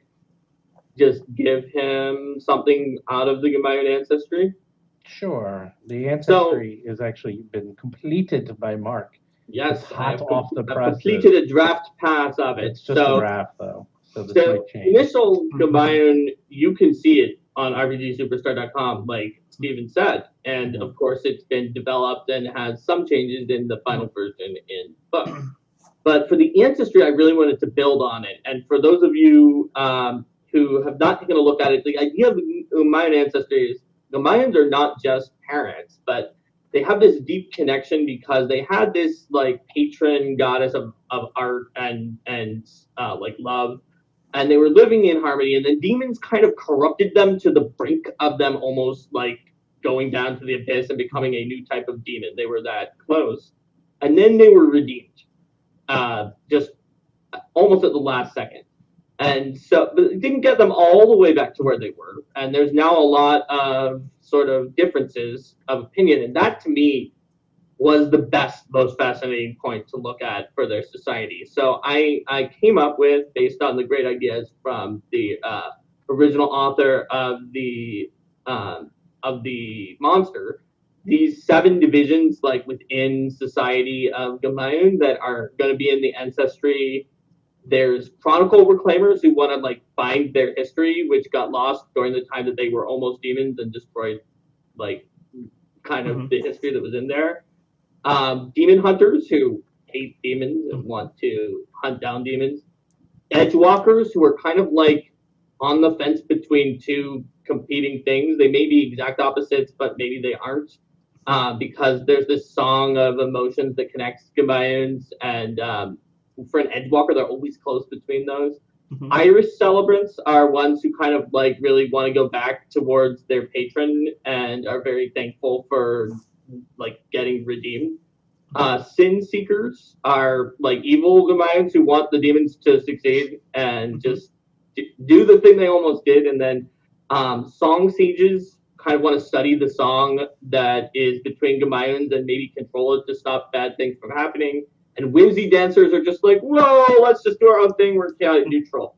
just give him something out of the Gamayun ancestry? Sure. The ancestry has actually been completed by Mark. Yes, it's hot off the press. Completed a draft pass of it. It's just a draft, though, so this might change. Initial Gamayun, you can see it on RPGSuperstar.com, like Stephen said, and of course it's been developed and has some changes in the final version in book. But for the ancestry, I really wanted to build on it, and for those of you who have not taken a look at it, the idea of the Gamayun ancestry is Gamayans are not just parents, but they have this deep connection because they had this like patron goddess of art and like love, and they were living in harmony, and then demons kind of corrupted them to the brink of them almost like going down to the abyss and becoming a new type of demon. They were that close, and then they were redeemed, just almost at the last second. And so, but it didn't get them all the way back to where they were. And there's now a lot of sort of differences of opinion. And that, to me, was the best, most fascinating point to look at for their society. So I came up with, based on the great ideas from the original author of the monster, these 7 divisions, like within society of Gamayun, that are going to be in the ancestry. There's Chronicle Reclaimers who want to like find their history, which got lost during the time that they were almost demons and destroyed like kind of the history that was in there. Demon Hunters who hate demons and want to hunt down demons. Edgewalkers who are kind of like on the fence between 2 competing things. They may be exact opposites, but maybe they aren't. Because there's this song of emotions that connects Gamayuns, and for an Edgewalker, they're always close between those. Irish Celebrants are ones who kind of like really want to go back towards their patron and are very thankful for like getting redeemed. Sin Seekers are like evil Gamayans who want the demons to succeed and just do the thing they almost did. And then Song Sieges kind of want to study the song that is between Gamayuns and maybe control it to stop bad things from happening. And Whimsy Dancers are just like, whoa, let's just do our own thing. We're chaotic neutral.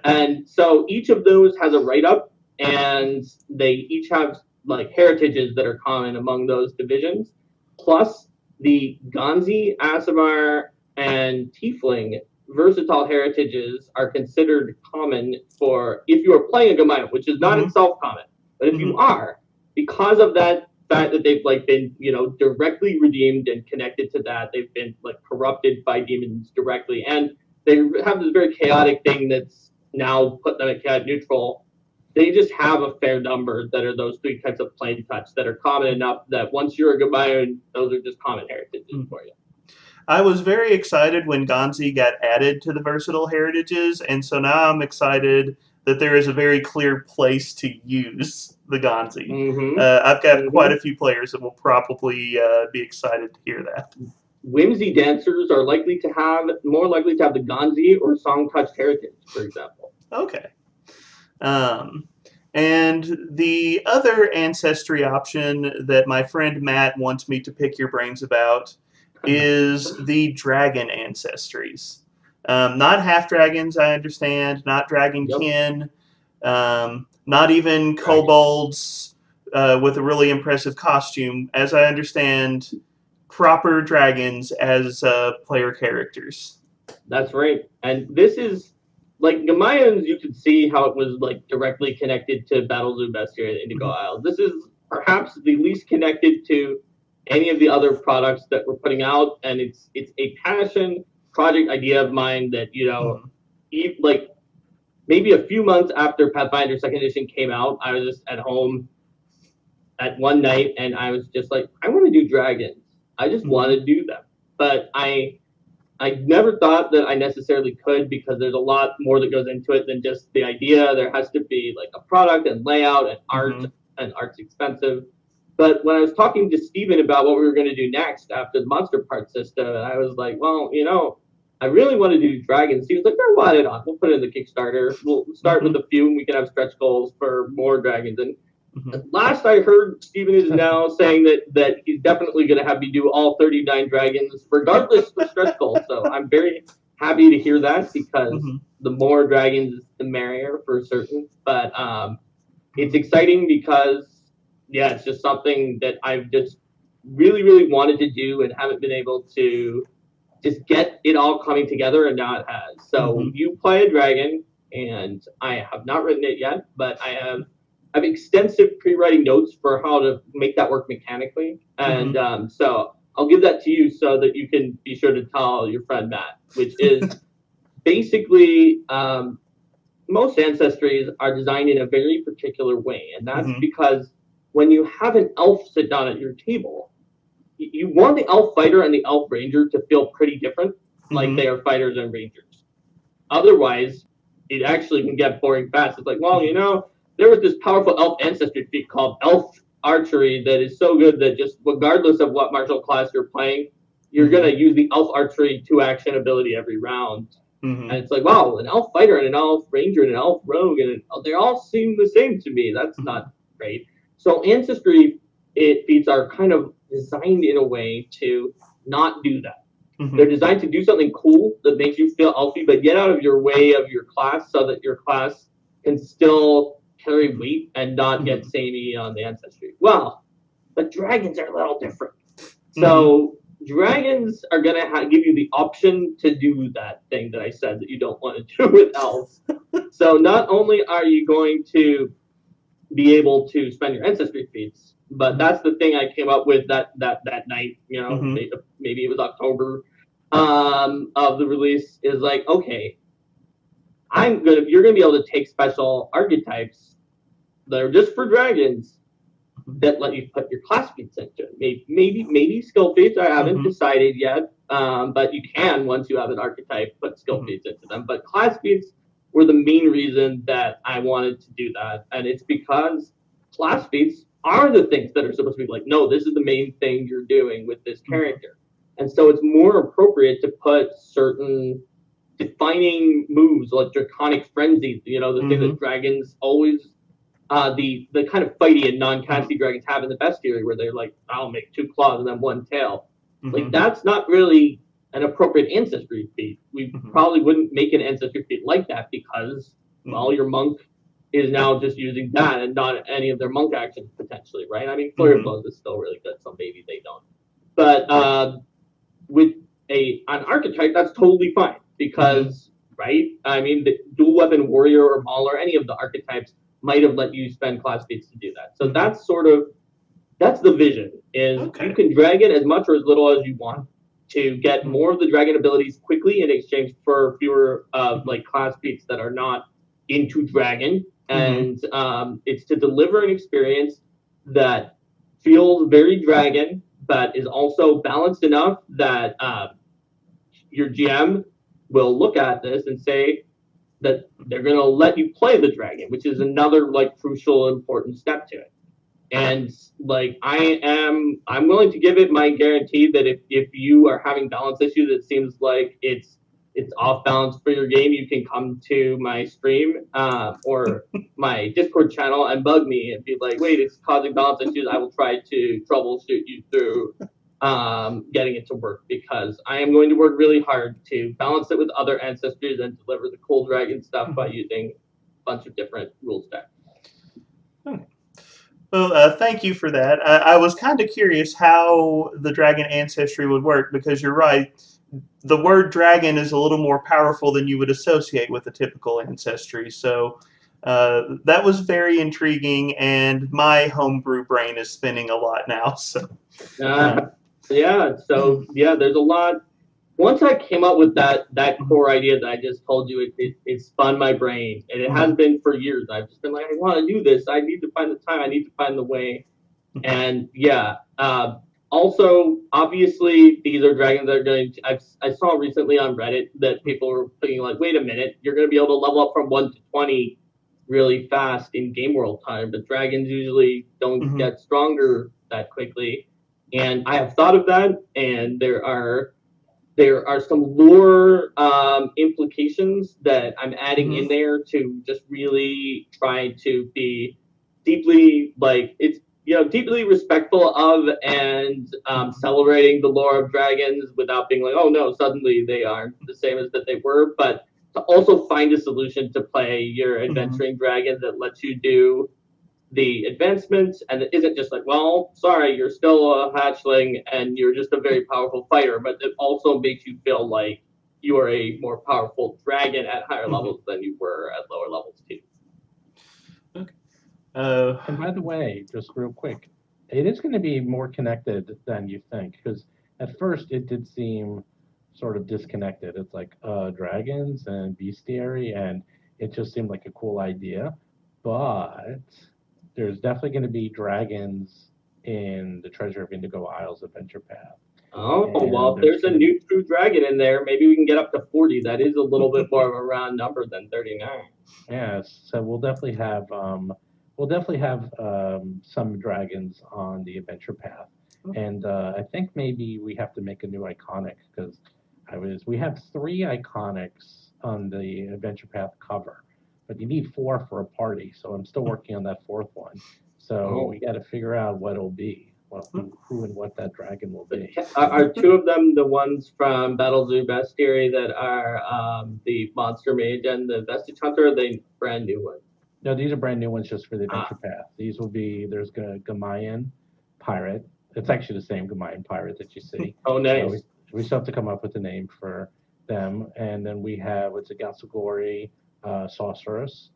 And so each of those has a write-up, and they each have like heritages that are common among those divisions. Plus the Ganzi, Aasimar, and Tiefling versatile heritages are considered common for if you are playing a Gamayun, which is not itself common. But if you are, because of that fact that they've like been, you know, directly redeemed and connected to that, they've been like corrupted by demons directly, and they have this very chaotic thing that's now put them at chaotic neutral. They just have a fair number that are those 3 types of plain touch that are common enough that once you're a Gamayun, those are just common heritages for you. I was very excited when Ganzi got added to the versatile heritages, and so now I'm excited that there is a very clear place to use the Ganzi. I've got quite a few players that will probably be excited to hear that. Whimsy Dancers are more likely to have the Ganzi or Song Touched Heritage, for example. Okay. And the other ancestry option that my friend Matt wants me to pick your brains about is the Dragon Ancestries. Not half dragons, I understand. Not dragonkin. Not even kobolds with a really impressive costume. As I understand, proper dragons as player characters. That's right. And this is like Gamayans. You could see how it was like directly connected to Battlezoo Bestiary and Indigo Isles. This is perhaps the least connected to any of the other products that we're putting out, and it's a passion project idea of mine that, you know, like maybe a few months after Pathfinder 2nd Edition came out, I was just at home at one night and I was just like, I want to do dragons. I just want to do them. But I I never thought that I necessarily could, because there's a lot more that goes into it than just the idea. There has to be like a product and layout and art, and art's expensive. But when I was talking to Stephen about what we were going to do next after the monster part system, and I was like, well, I really want to do dragons. He was like, no, why not? We'll put it in the Kickstarter. We'll start with a few, and we can have stretch goals for more dragons. And last I heard, Stephen is now saying that he's definitely going to have me do all 39 dragons, regardless of stretch goals. So I'm very happy to hear that, because the more dragons, the merrier for certain. But it's exciting because, yeah, it's just something that I've just really, really wanted to do and haven't been able to just get it all coming together, and now it has. So you play a dragon, and I have not written it yet, but I have extensive pre-writing notes for how to make that work mechanically. And so I'll give that to you so that you can be sure to tell your friend Matt, which is basically most ancestries are designed in a very particular way. And that's because when you have an elf sit down at your table, you want the elf fighter and the elf ranger to feel pretty different, like they are fighters and rangers. Otherwise, it actually can get boring fast. It's like, well, there was this powerful elf ancestry feat called elf archery that is so good that just regardless of what martial class you're playing, you're going to use the elf archery 2-action ability every round. And it's like, wow, an elf fighter and an elf ranger and an elf rogue, and they all seem the same to me. That's not great. So ancestry feats are kind of designed in a way to not do that. They're designed to do something cool that makes you feel elfy, but get out of your way of your class so that your class can still carry weight and not get samey on the ancestry. Well, but dragons are a little different. So dragons are going to give you the option to do that thing that I said that you don't want to do with elves. So not only are you going to be able to spend your ancestry feats, but that's the thing I came up with that night, maybe it was October of the release, is like, okay, you're gonna be able to take special archetypes that are just for dragons that let you put your class feats into it. Maybe skill feats. I haven't decided yet, but you can, once you have an archetype, put skill feats into them. But class feats were the main reason that I wanted to do that, and it's because class feats are the things that are supposed to be like, no, this is the main thing you're doing with this character. And so it's more appropriate to put certain defining moves like Draconic Frenzy, the thing that dragons always, the kind of fighty and non-casty dragons have in the bestiary, where they're like, I'll make 2 claws and then 1 tail. Like, that's not really an appropriate ancestry feat. We probably wouldn't make an ancestry feat like that because, well, your monk is now just using that and not any of their monk actions potentially, right? I mean, Flurry of Blows is still really good, so maybe they don't. But with an archetype, that's totally fine because, right? I mean, the dual weapon warrior or mauler, any of the archetypes might have let you spend class feats to do that. So that's that's the vision, is you can drag it as much or as little as you want to get more of the dragon abilities quickly in exchange for fewer like class feats that are not into dragon. And it's to deliver an experience that feels very dragon, but is also balanced enough that your GM will look at this and say that they're going to let you play the dragon, which is another like crucial, important step to it. And like I'm willing to give it my guarantee that if you are having balance issues, it seems like it's off balance for your game, you can come to my stream or my Discord channel and bug me and be like, wait, it's causing balance issues. I will try to troubleshoot you through getting it to work, because I am going to work really hard to balance it with other ancestries and deliver the cool dragon stuff by using a bunch of different rule stacks. Well, thank you for that. I was kind of curious how the Dragon Ancestry would work, because you're right. The word dragon is a little more powerful than you would associate with a typical ancestry. So that was very intriguing, and my homebrew brain is spinning a lot now. So yeah, there's a lot. Once I came up with that core idea that I just told you, it spun my brain, and it has been for years. I've just been like, I want to do this. I need to find the time. I need to find the way. And yeah, Also, obviously, these are dragons that are going to. I saw recently on Reddit that people were thinking, like, wait a minute, you're going to be able to level up from 1 to 20 really fast in game world time, but dragons usually don't get stronger that quickly. And I have thought of that, and there are some lore implications that I'm adding in there to just really try to be deeply deeply respectful of and celebrating the lore of dragons without being like, oh no, suddenly they aren't the same as that they were, but to also find a solution to play your adventuring dragon that lets you do the advancements and it isn't just like, well, sorry, you're still a hatchling and you're just a very powerful fighter, but it also makes you feel like you are a more powerful dragon at higher levels than you were at lower levels too. Okay. And by the way, just real quick, it is going to be more connected than you think, because at first it did seem sort of disconnected. It's like dragons and bestiary, and it just seemed like a cool idea. But there's definitely going to be dragons in the Treasure of Indigo Isles adventure path. Oh, well, if there's a new true dragon in there, maybe we can get up to 40. That is a little bit more of a round number than 39. Yes, so we'll definitely have some dragons on the adventure path, and I think maybe we have to make a new iconic because we have 3 iconics on the adventure path cover, but you need 4 for a party. So I'm still working on that 4th one. So we got to figure out what it'll be, who and what that dragon will be. Are 2 of them the ones from Battlezoo Bestiary that are the Monster Mage and the Vestige Hunter? Or are they brand new ones? No, these are brand new ones just for the adventure path. These will be, there's Gamayan Pirate. It's actually the same Gamayan Pirate that you see. Oh, nice. So we still have to come up with a name for them. And then we have, it's a Galsagori Sorceress,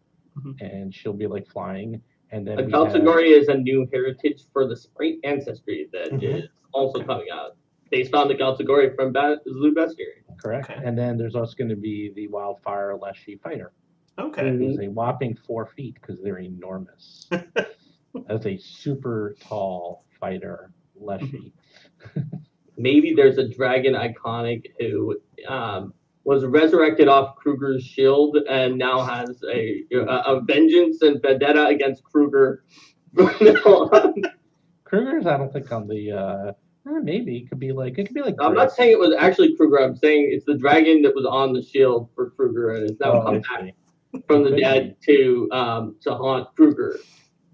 and she'll be like flying. And then Galsagori is a new heritage for the Sprite Ancestry that is also coming out, based on the Galsagori from Battlezoo Bestiary. Correct. Okay. And then there's also going to be the Wildfire Leshy Fighter. Okay. Who's a whopping 4 feet because they're enormous. That's a super tall fighter, Leshy. Maybe there's a dragon iconic who was resurrected off Kruger's shield and now has a vengeance and vendetta against Kruger. Kruger's, I don't think on the. Maybe it could be like I'm not saying it was actually Kruger. I'm saying it's the dragon that was on the shield for Kruger and it's now come back from the dead to haunt Kruger.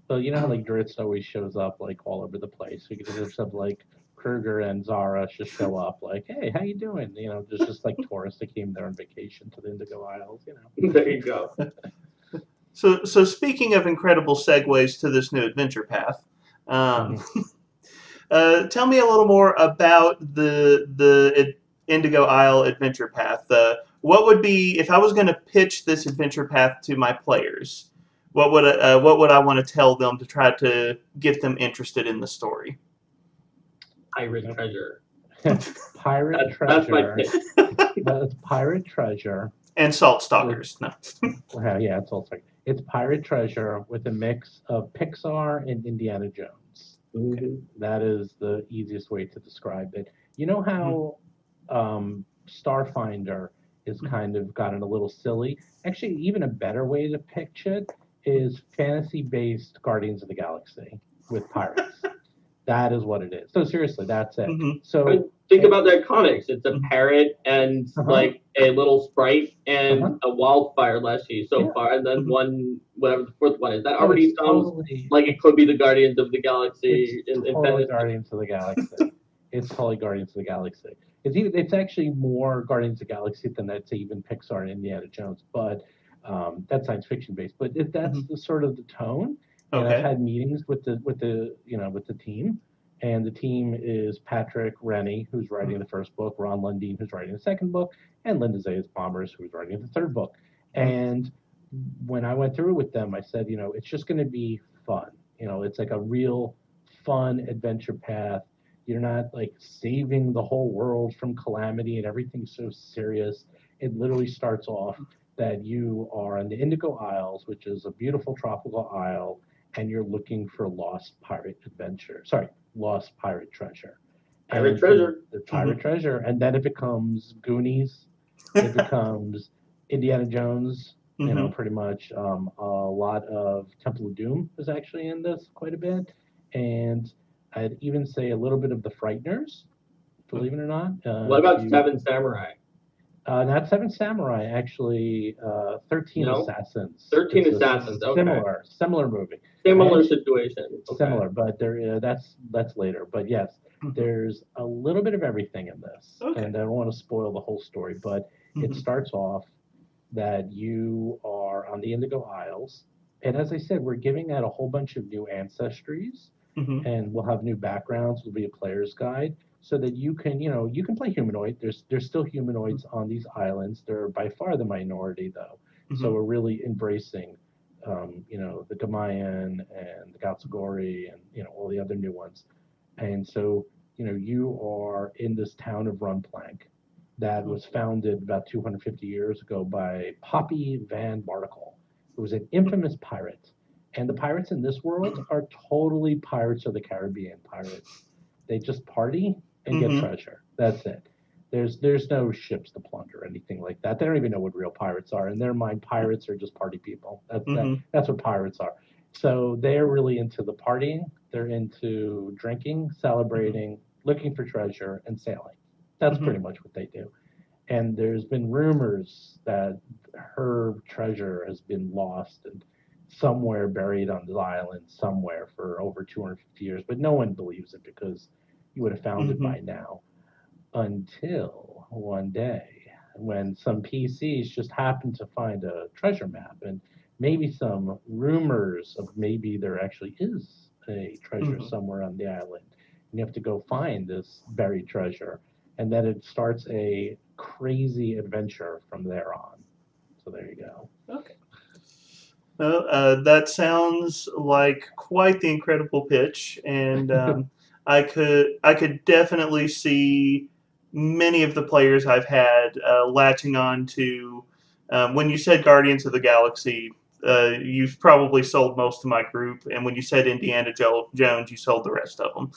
So you know how like Dritz always shows up like all over the place. We could just have like Kruger and Zara just show up like, hey, how you doing? You know, just like tourists that came there on vacation to the Indigo Isles. You know. There you go. So speaking of incredible segues to this new adventure path, tell me a little more about the Indigo Isle adventure path. What would be, if I was going to pitch this adventure path to my players, what would I want to tell them to try to get them interested in the story? Pirate treasure. Pirate treasure. That's my pitch. That's pirate treasure. And Salt Stalkers. No. Well, yeah, it's Salt Stalker. It's pirate treasure with a mix of Pixar and Indiana Jones. Okay. That is the easiest way to describe it. You know how Starfinder is kind of gotten a little silly? Actually, even a better way to pitch it is fantasy-based Guardians of the Galaxy with pirates. That is what it is. So seriously, that's it. So think about the iconics. It's a parrot and like a little sprite and a wildfire leshy so far, and then one, whatever the 4th one is. That already sounds like it could be the Guardians of the Galaxy. It's totally Guardians of the Galaxy. It's totally Guardians of the Galaxy. It's actually more Guardians of the Galaxy than that's even Pixar and Indiana Jones, but that's science fiction based. But that's the sort of the tone. And I've had meetings with the team, and the team is Patrick Rennie, who's writing the 1st book, Ron Lundeen, who's writing the 2nd book, and Linda Zayas Bombers, who's writing the 3rd book. And when I went through with them, I said, it's just going to be fun. It's like a real fun adventure path. You're not like saving the whole world from calamity and everything's so serious. It literally starts off that you are in the Indigo Isles, which is a beautiful tropical isle, and you're looking for lost pirate treasure. Pirate treasure. The pirate treasure, and then it becomes Goonies. It becomes Indiana Jones. You know, pretty much. A lot of Temple of Doom is actually in this quite a bit, and I'd even say a little bit of the Frighteners. Believe it or not. What about Seven Samurai? Not Seven Samurai, actually. 13 Assassins. 13 Assassins. Okay. Similar movie. Similar situation. Okay. Similar, but that's later. But yes, there's a little bit of everything in this, and I don't want to spoil the whole story. But it starts off that you are on the Indigo Isles, and as I said, we're giving out a whole bunch of new ancestries, and we'll have new backgrounds. Will be a player's guide, so that you can play humanoid. There's still humanoids on these islands. They're by far the minority though, so we're really embracing the Gamayan and the Gatsugori and all the other new ones. And so you are in this town of Runplank that was founded about 250 years ago by Poppy Van Barnacle, who was an infamous pirate. And the pirates in this world are totally Pirates of the Caribbean pirates. They just party and get treasure. That's it. There's no ships to plunder or anything like that. They don't even know what real pirates are. In their mind, pirates are just party people. That's what pirates are. So they're really into the partying. They're into drinking, celebrating, looking for treasure, and sailing. That's pretty much what they do. And there's been rumors that her treasure has been lost and somewhere buried on the island somewhere for over 250 years. But no one believes it because you would have found it by now. Until one day when some PCs just happened to find a treasure map and maybe some rumors of maybe there actually is a treasure somewhere on the island. And you have to go find this buried treasure. And then it starts a crazy adventure from there on. So there you go. Okay. Well, that sounds like quite the incredible pitch, and I could definitely see many of the players I've had latching on to. When you said Guardians of the Galaxy, you've probably sold most of my group, and when you said Indiana Jones, you sold the rest of them.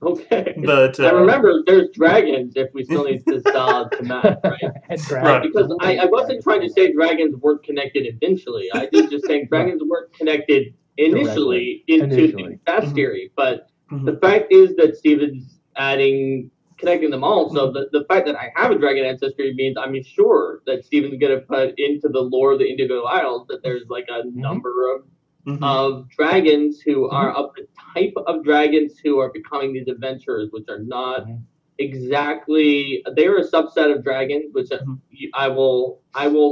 Okay. But I remember there's dragons if we still need to sell to Matt, right? Right. Because I wasn't trying to say dragons weren't connected eventually. I was just saying dragons weren't connected initially into the Bestiary. But the fact is that Stephen's connecting them all. So the fact that I have a dragon ancestry means I'm sure that Stephen's going to put into the lore of the Indigo Isles that there's like a number of dragons who are of the type of dragons who are becoming these adventurers, which are not exactly. They're a subset of dragons, which I will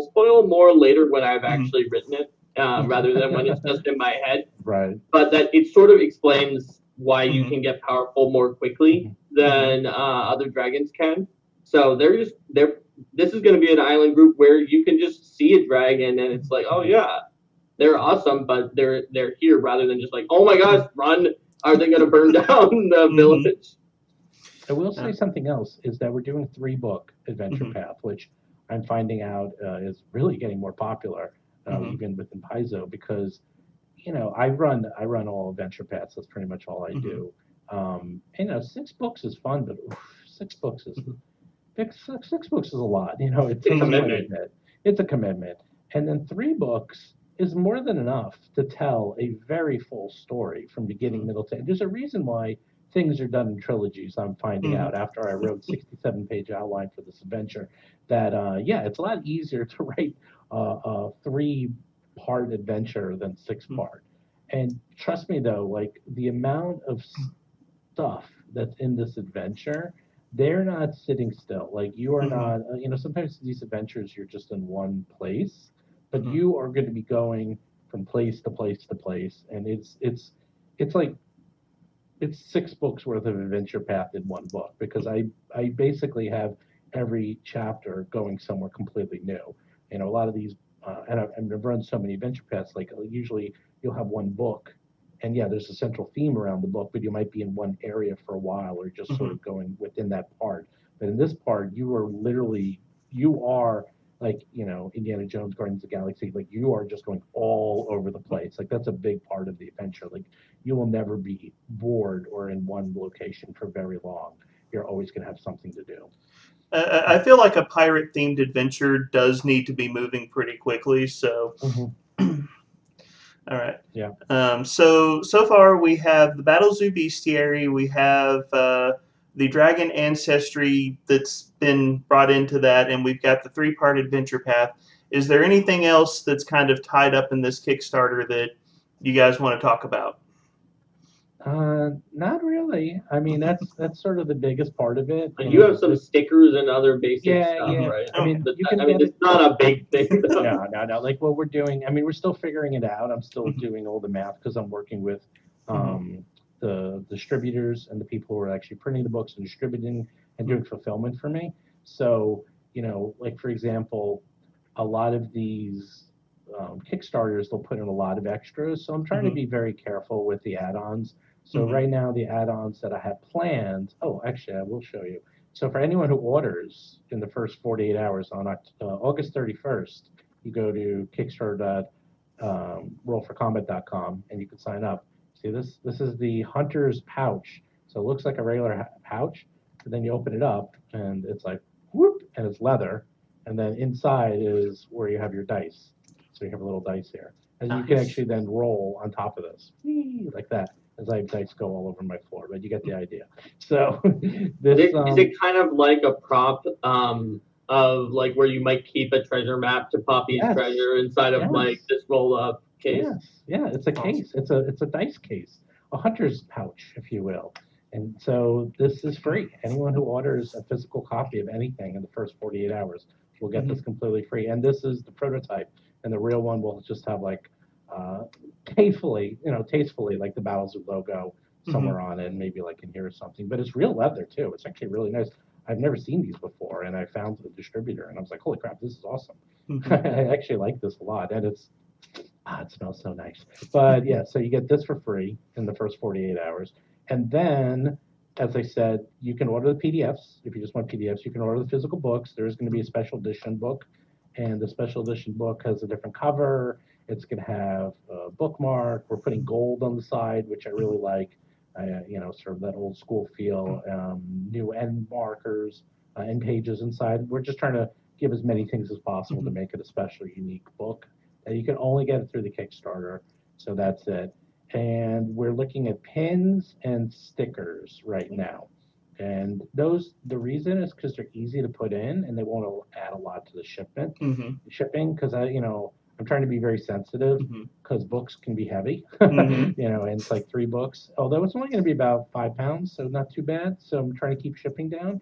spoil more later when I've actually written it, rather than when it's just in my head. Right. But that it sort of explains why you can get powerful more quickly than other dragons can. So this is going to be an island group where you can just see a dragon and it's like, oh yeah, they're awesome, but they're here rather than just like, oh my gosh, run! Are they going to burn down the village? I will say something else is that we're doing 3-book Adventure Path, which I'm finding out is really getting more popular, even within Paizo, because I run all Adventure Paths. That's pretty much all I do. 6 books is fun, but 6 books is 6 books is a lot. It's a commitment. It's a commitment, and then 3 books is more than enough to tell a very full story from beginning, middle to end. There's a reason why things are done in trilogies. I'm finding out after I wrote 67-page outline for this adventure that it's a lot easier to write a 3-part adventure than 6-part. And trust me though, like the amount of stuff that's in this adventure, they're not sitting still. Like you are not. Sometimes these adventures you're just in one place, but you are going to be going from place to place to place, and it's like it's 6 books worth of adventure path in one book, because I basically have every chapter going somewhere completely new. A lot of these, and I've run so many adventure paths. Like usually you'll have one book, and there's a central theme around the book, but you might be in one area for a while or just sort of going within that part. But in this part, you are like, Indiana Jones, Guardians of the Galaxy, like you are just going all over the place. Like that's a big part of the adventure. Like you will never be bored or in one location for very long. you're always going to have something to do. I feel like a pirate-themed adventure does need to be moving pretty quickly, so... All right. Yeah. So far we have the Battlezoo Bestiary, we have the Dragon Ancestry that's been brought into that, and we've got the 3-part adventure path. Is there anything else that's kind of tied up in this Kickstarter that you guys want to talk about? Not really. I mean, that's sort of the biggest part of it. You have some stickers and other basic stuff, yeah. right? I mean, But you can it's not a big thing. Though. No. Like what we're doing, I mean, we're still figuring it out. I'm still doing all the math because I'm working with the distributors and the people who are actually printing the books and distributing and doing fulfillment for me. So, like for example, a lot of these Kickstarters, they'll put in a lot of extras. So I'm trying to be very careful with the add-ons. So right now, the add-ons that I have planned, actually, I will show you. So for anyone who orders in the first 48 hours on August 31st, you go to kickstarter.rollforcombat.com and you can sign up. See, this is the Hunter's Pouch. So it looks like a regular pouch, but then you open it up and it's like, whoop, and it's leather. And then inside is where you have your dice. So you have a little dice here. And you can actually then roll on top of this, like that. As I have dice go all over my floor, but you get the idea. So this is it kind of like a prop of like where you might keep a treasure map to Poppy's treasure inside of like this roll up case? Yeah, it's a case. It's a dice case, a hunter's pouch, if you will. And so this is free. Anyone who orders a physical copy of anything in the first 48 hours will get this completely free. And this is the prototype, and the real one will just have like tastefully like the Battlezoo logo somewhere on it, and maybe like in here or something. But it's real leather too. It's actually really nice. I've never seen these before, and I found the distributor, and I was like, holy crap, this is awesome. I actually like this a lot, and it smells so nice. But yeah, so you get this for free in the first 48 hours, and then, as I said, you can order the PDFs. If you just want PDFs, you can order the physical books. There's going to be a special edition book, and the special edition book has a different cover. It's going to have a bookmark. We're putting gold on the side, which I really like. Sort of that old school feel. New end markers, end pages inside. We're just trying to give as many things as possible to make it a special, unique book. And you can only get it through the Kickstarter. So that's it. And we're looking at pins and stickers right now. And the reason is because they're easy to put in and they won't add a lot to the shipping, because I'm trying to be very sensitive because books can be heavy, and it's like 3 books, although it's only going to be about 5 pounds, so not too bad. So I'm trying to keep shipping down.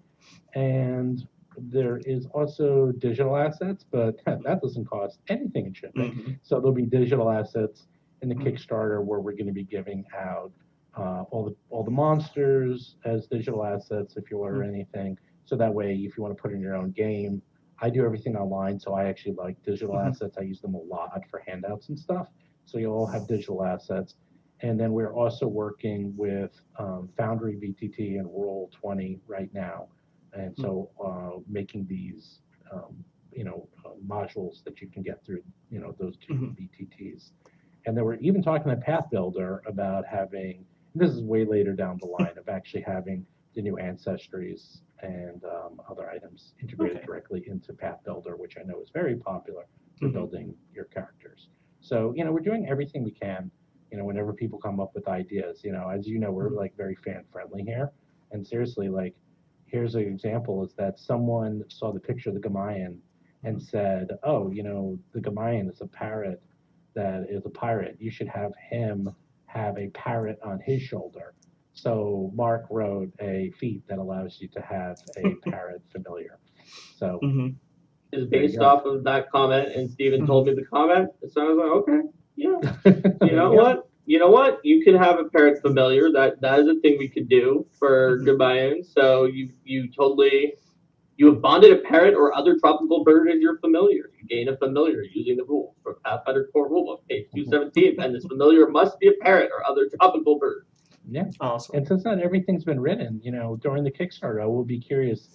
And there is also digital assets, but that doesn't cost anything in shipping. So there'll be digital assets in the Kickstarter where we're going to be giving out all the monsters as digital assets if you order anything. So that way, if you want to put in your own game, I do everything online, so I actually like digital assets. I use them a lot for handouts and stuff. So you'll all have digital assets. And then we're also working with Foundry VTT and Roll20 right now. And so making these, modules that you can get through, those 2 VTTs. And then we're even talking to Path Builder about having, this is way later down the line, of actually having the new Ancestries and other items integrated directly into Path Builder, which I know is very popular for building your characters. So, we're doing everything we can, whenever people come up with ideas. As you know, we're like very fan friendly here. And seriously, like, here's an example is that someone saw the picture of the Gamayan and said, oh, the Gamayan is a parrot that is a pirate. You should have him have a parrot on his shoulder. So Mark wrote a feat that allows you to have a parrot familiar. So it's based off of that comment, and Stephen told me the comment. So I was like, okay, yeah. You know what? You can have a parrot familiar. That is a thing we could do for Gamayan. So you have bonded a parrot or other tropical bird as your familiar. You gain a familiar using the rules from Pathfinder Core Rulebook, page 217, and this familiar must be a parrot or other tropical bird. Yeah, awesome. And since not everything's been written, during the Kickstarter, I will be curious.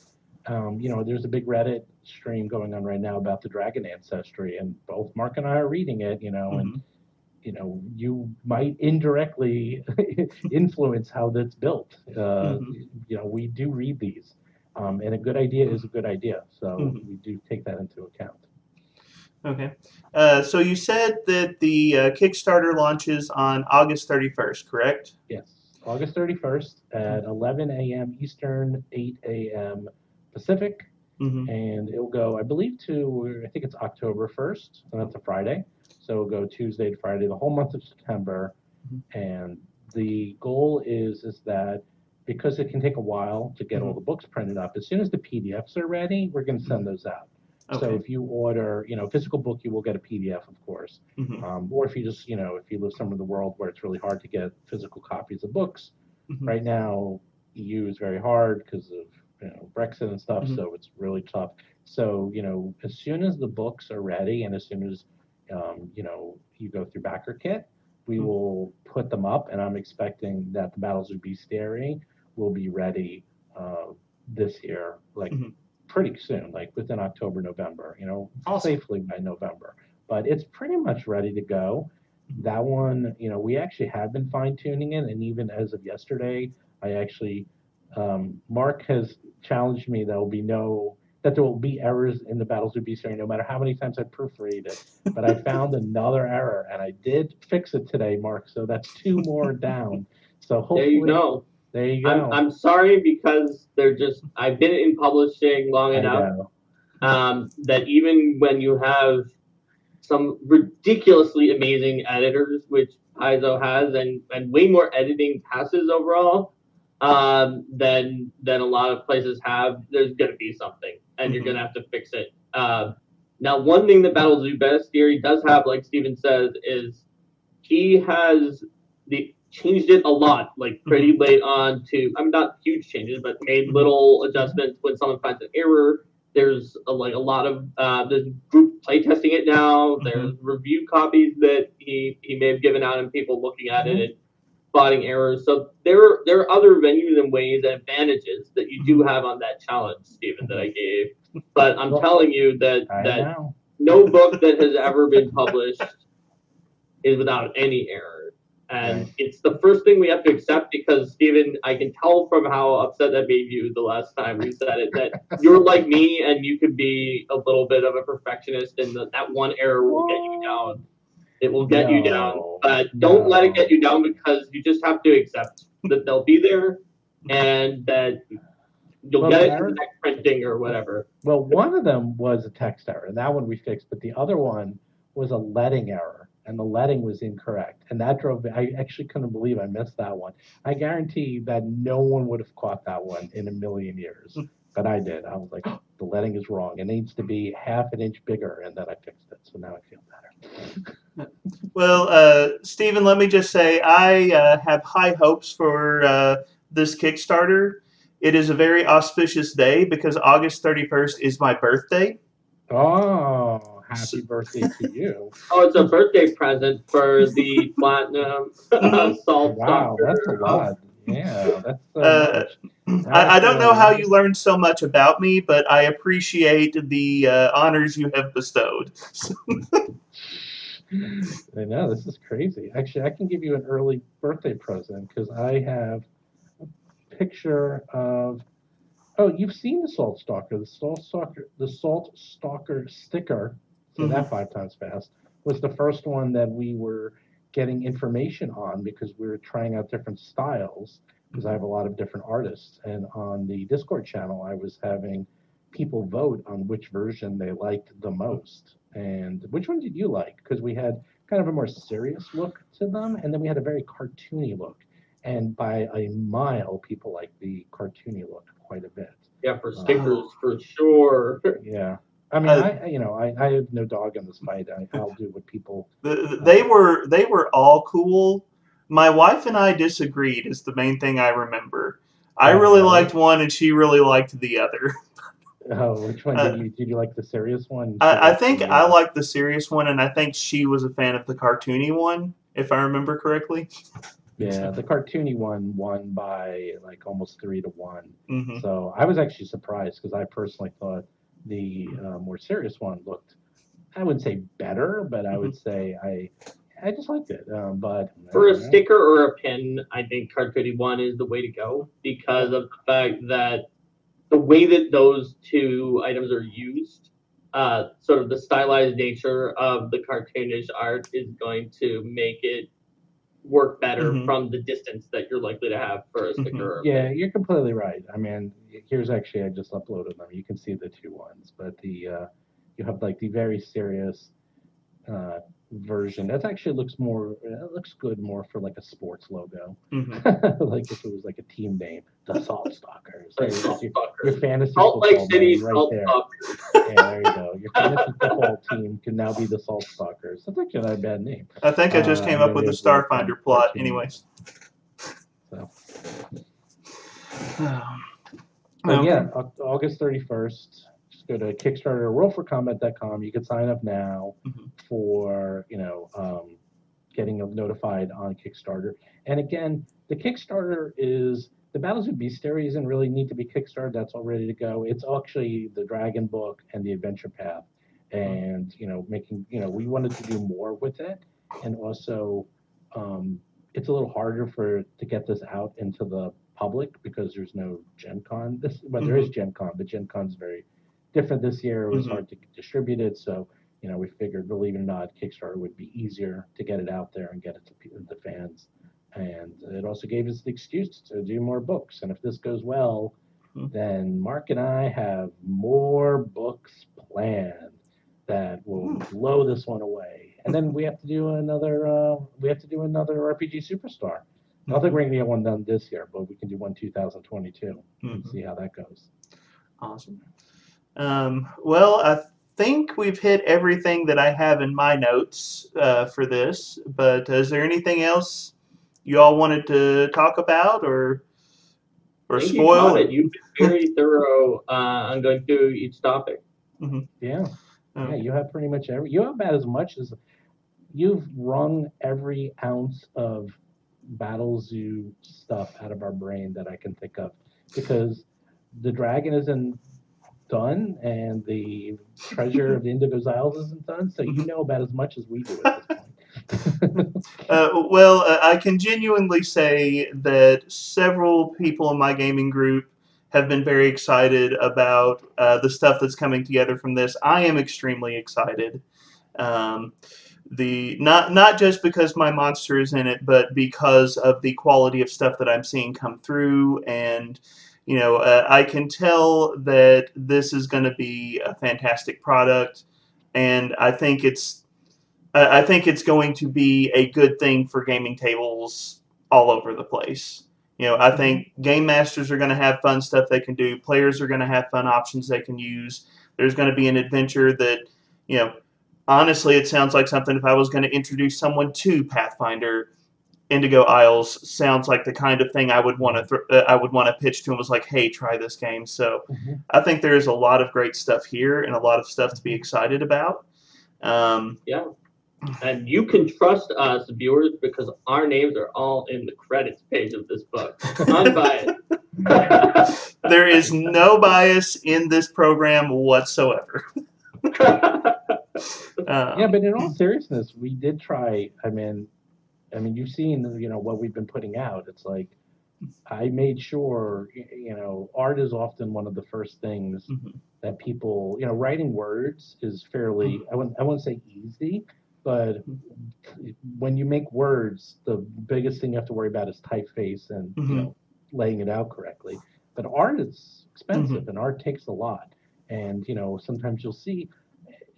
There's a big Reddit stream going on right now about the Dragon Ancestry, and both Mark and I are reading it. And you might indirectly influence how that's built. We do read these, and a good idea is a good idea. So we do take that into account. Okay. So you said that the Kickstarter launches on August 31st, correct? Yes, August 31st at 11 a.m. Eastern, 8 a.m. Pacific, and it'll go, I believe, I think it's October 1st, so that's a Friday. So it'll go Tuesday to Friday, the whole month of September, and the goal is that because it can take a while to get all the books printed up, as soon as the PDFs are ready, we're going to send those out. Okay. So if you order, physical book, you will get a PDF, of course. Or if you just, if you live somewhere in the world where it's really hard to get physical copies of books, right now EU is very hard because of Brexit and stuff, so it's really tough. So as soon as the books are ready, and as soon as you go through BackerKit, we will put them up, and I'm expecting that the Battlezoo Bestiary will be ready this year, pretty soon, like within October, November, safely by November. But it's pretty much ready to go. That one, we actually have been fine-tuning it, and even as of yesterday, I actually, Mark has challenged me that there will be errors in the Battlezoo Bestiary no matter how many times I proofread it. But I found another error, and I did fix it today, Mark, so that's 2 more down. So hopefully, there you go. There you go. I'm sorry because I've been in publishing long enough that even when you have some ridiculously amazing editors, which Paizo has, and way more editing passes overall than a lot of places have, there's going to be something, and you're going to have to fix it. Now, one thing that Battlezoo Bestiary does have, like Stephen says, is he has changed it a lot, like pretty late on to, not huge changes, but made little adjustments when someone finds an error. There's a lot of, there's group playtesting it now. There's review copies that he may have given out and people looking at it and spotting errors. So there are other venues and ways and advantages that you do have on that challenge, Stephen, that I gave. But I'm telling you that no book that has ever been published is without any error. And it's the first thing we have to accept because, Stephen, I can tell from how upset that made you the last time we said it, that you're like me and you could be a little bit of a perfectionist, and that one error will get you down. It will get you down, but don't let it get you down, because you just have to accept that they'll be there and that you'll get it in the next printing or whatever. Well, one of them was a text error, and that one we fixed, but the other one was a leading error. And the leading was incorrect. And that drove me. I actually couldn't believe I missed that one. I guarantee that no one would have caught that one in a million years. But I did. I was like, oh, the leading is wrong. It needs to be half an inch bigger. And then I fixed it. So now I feel better. Well, Stephen, let me just say I have high hopes for this Kickstarter. It is a very auspicious day because August 31st is my birthday. Oh. Happy birthday to you. Oh, it's a birthday present for the Platinum Salt Stalker. Wow, that's a lot. Yeah, that's so much. I don't know how you learned so much about me, but I appreciate the honors you have bestowed. I know, this is crazy. Actually, I can give you an early birthday present because I have a picture of... Oh, you've seen the Salt Stalker. The Salt Stalker sticker, say that 5 times fast, was the first one that we were getting information on because we were trying out different styles, because I have a lot of different artists. And on the Discord channel, I was having people vote on which version they liked the most. And which one did you like? Because we had kind of a more serious look to them, and then we had a very cartoony look. And by a mile, people like the cartoony look quite a bit. Yeah, for stickers, for sure. Yeah. I mean, I have no dog in this fight. I'll do what people... They were all cool. My wife and I disagreed is the main thing I remember. I really liked one and she really liked the other. Oh, which one did you like? The serious one? I think I liked the serious one, and I think she was a fan of the cartoony one, if I remember correctly. Yeah, the cartoony one won by like almost 3-1. So I was actually surprised because I personally thought the more serious one looked, I wouldn't say better, but I would say I just liked it. But for a sticker or a pin, I think Card 51 is the way to go because of the fact that the way that those two items are used, sort of the stylized nature of the cartoonish art is going to make it work better from the distance that you're likely to have for a sticker. Or a Yeah, pin. you're completely right. I mean, here's actually I just uploaded them. You can see the two ones, but you have like the very serious version. That actually looks more. It looks good more for like a sports logo, like if it was like a team name, the Salt Stalkers. The Salt Stalkers. Your fantasy Salt Lake football City name right Salt there. Stalkers. Yeah, there you go. Your fantasy football team can now be the Salt Stalkers. That's actually not a bad name. I think I just came up with the Starfinder plot, anyways. So. Okay. Yeah, August 31st. Just go to Kickstarter, rollforcombat.com. You can sign up now for getting notified on Kickstarter. And again, the Kickstarter is the Battlezoo Bestiary doesn't really need to be Kickstarted. That's all ready to go. It's actually the Dragon book and the Adventure Path, and we wanted to do more with it, and also it's a little harder to get this out into the public because there's no Gen Con. There is Gen Con, but Gen Con's very different this year. It was hard to distribute it, so we figured, believe it or not, Kickstarter would be easier to get it out there and get it to the fans. And it also gave us the excuse to do more books. And if this goes well, then Mark and I have more books planned that will blow this one away. And then we have to do another. RPG Superstar. I don't think we're going to get one done this year, but we can do one 2022 and see how that goes. Awesome. Well, I think we've hit everything that I have in my notes for this, but is there anything else you all wanted to talk about or spoil? You've been very thorough on going through each topic. Yeah. Yeah, you have pretty much you have about as much as you've wrung every ounce of Battlezoo stuff out of our brain that I can think of, because the dragon isn't done and the treasure of the Indigo Isles isn't done, so you know about as much as we do at this point. I can genuinely say that several people in my gaming group have been very excited about the stuff that's coming together from this. I am extremely excited. Not just because my monster is in it, but because of the quality of stuff that I'm seeing come through, and I can tell that this is going to be a fantastic product, and I think it's going to be a good thing for gaming tables all over the place. I think game masters are going to have fun stuff they can do. Players are going to have fun options they can use. There's going to be an adventure that, honestly, it sounds like something if I was going to introduce someone to Pathfinder, Indigo Isles sounds like the kind of thing I would want to pitch to them. Was like, hey, try this game. So I think there is a lot of great stuff here and a lot of stuff to be excited about. Yeah. And you can trust us, viewers, because our names are all in the credits page of this book. Unbiased. There is no bias in this program whatsoever. Yeah, but in all seriousness, we did try. I mean, you've seen, what we've been putting out. It's like I made sure, art is often one of the first things that people, writing words is fairly. I wouldn't say easy. But when you make words, the biggest thing you have to worry about is typeface and laying it out correctly. But art is expensive, and art takes a lot. And sometimes you'll see,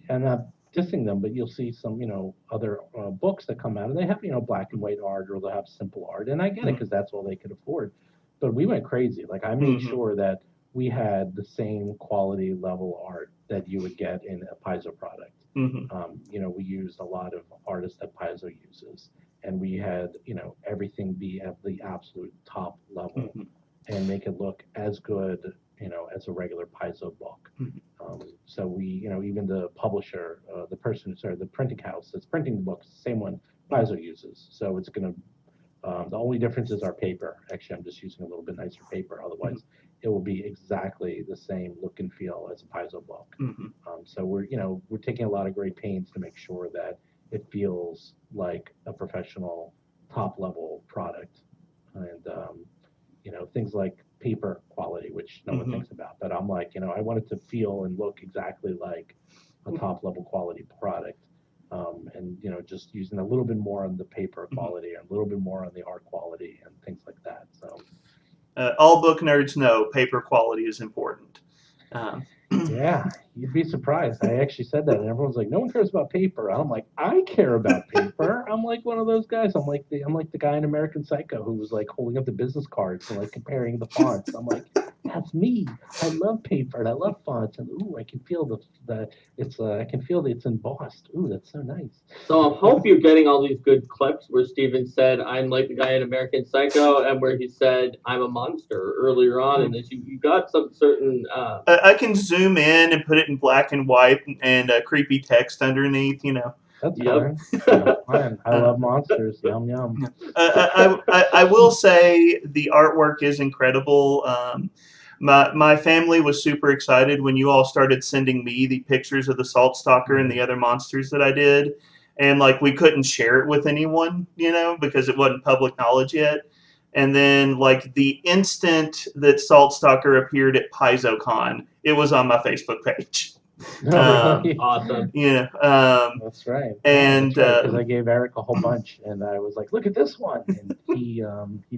and I'm not dissing them, but you'll see some other books that come out, and they have black and white art, or they'll have simple art. And I get it because that's all they could afford. But we went crazy. Like I made sure that we had the same quality level art that you would get in a Paizo product. We used a lot of artists that Paizo uses, and we had everything be at the absolute top level and make it look as good as a regular Paizo book. So we even the publisher, the printing house that's printing the books, the same one Paizo uses. So it's going to the only difference is our paper. Actually, I'm just using a little bit nicer paper. Otherwise, it will be exactly the same look and feel as a Paizo book. So we're taking a lot of great pains to make sure that it feels like a professional top level product. And things like paper quality, which no one thinks about, but I'm like, I want it to feel and look exactly like a top level quality product. And just using a little bit more on the paper quality and a little bit more on the art quality and things like that. So all book nerds know paper quality is important. Yeah, you'd be surprised. I actually said that, and everyone's like, "No one cares about paper." I'm like, "I care about paper." I'm like one of those guys. I'm like the guy in American Psycho who was like holding up the business cards and like comparing the fonts. I'm like, "That's me. I love paper and I love fonts, and ooh, I can feel I can feel that it's embossed. Ooh, that's so nice." So I hope you're getting all these good clips where Steven said, "I'm like the guy in American Psycho," and where he said, "I'm a monster" earlier on, and this you got some certain. I can zoom in and put it in black and white and creepy text underneath. That's fine. That's fine. I love monsters. Yum yum. I will say the artwork is incredible. My family was super excited when you all started sending me the pictures of the Salt Stalker and the other monsters that I did. And like we couldn't share it with anyone, because it wasn't public knowledge yet. And then like the instant that Salt Stalker appeared at Paizo Con, it was on my Facebook page. No, really? Awesome. That's right. And because I gave Eric a whole bunch, and I was like, "Look at this one," and he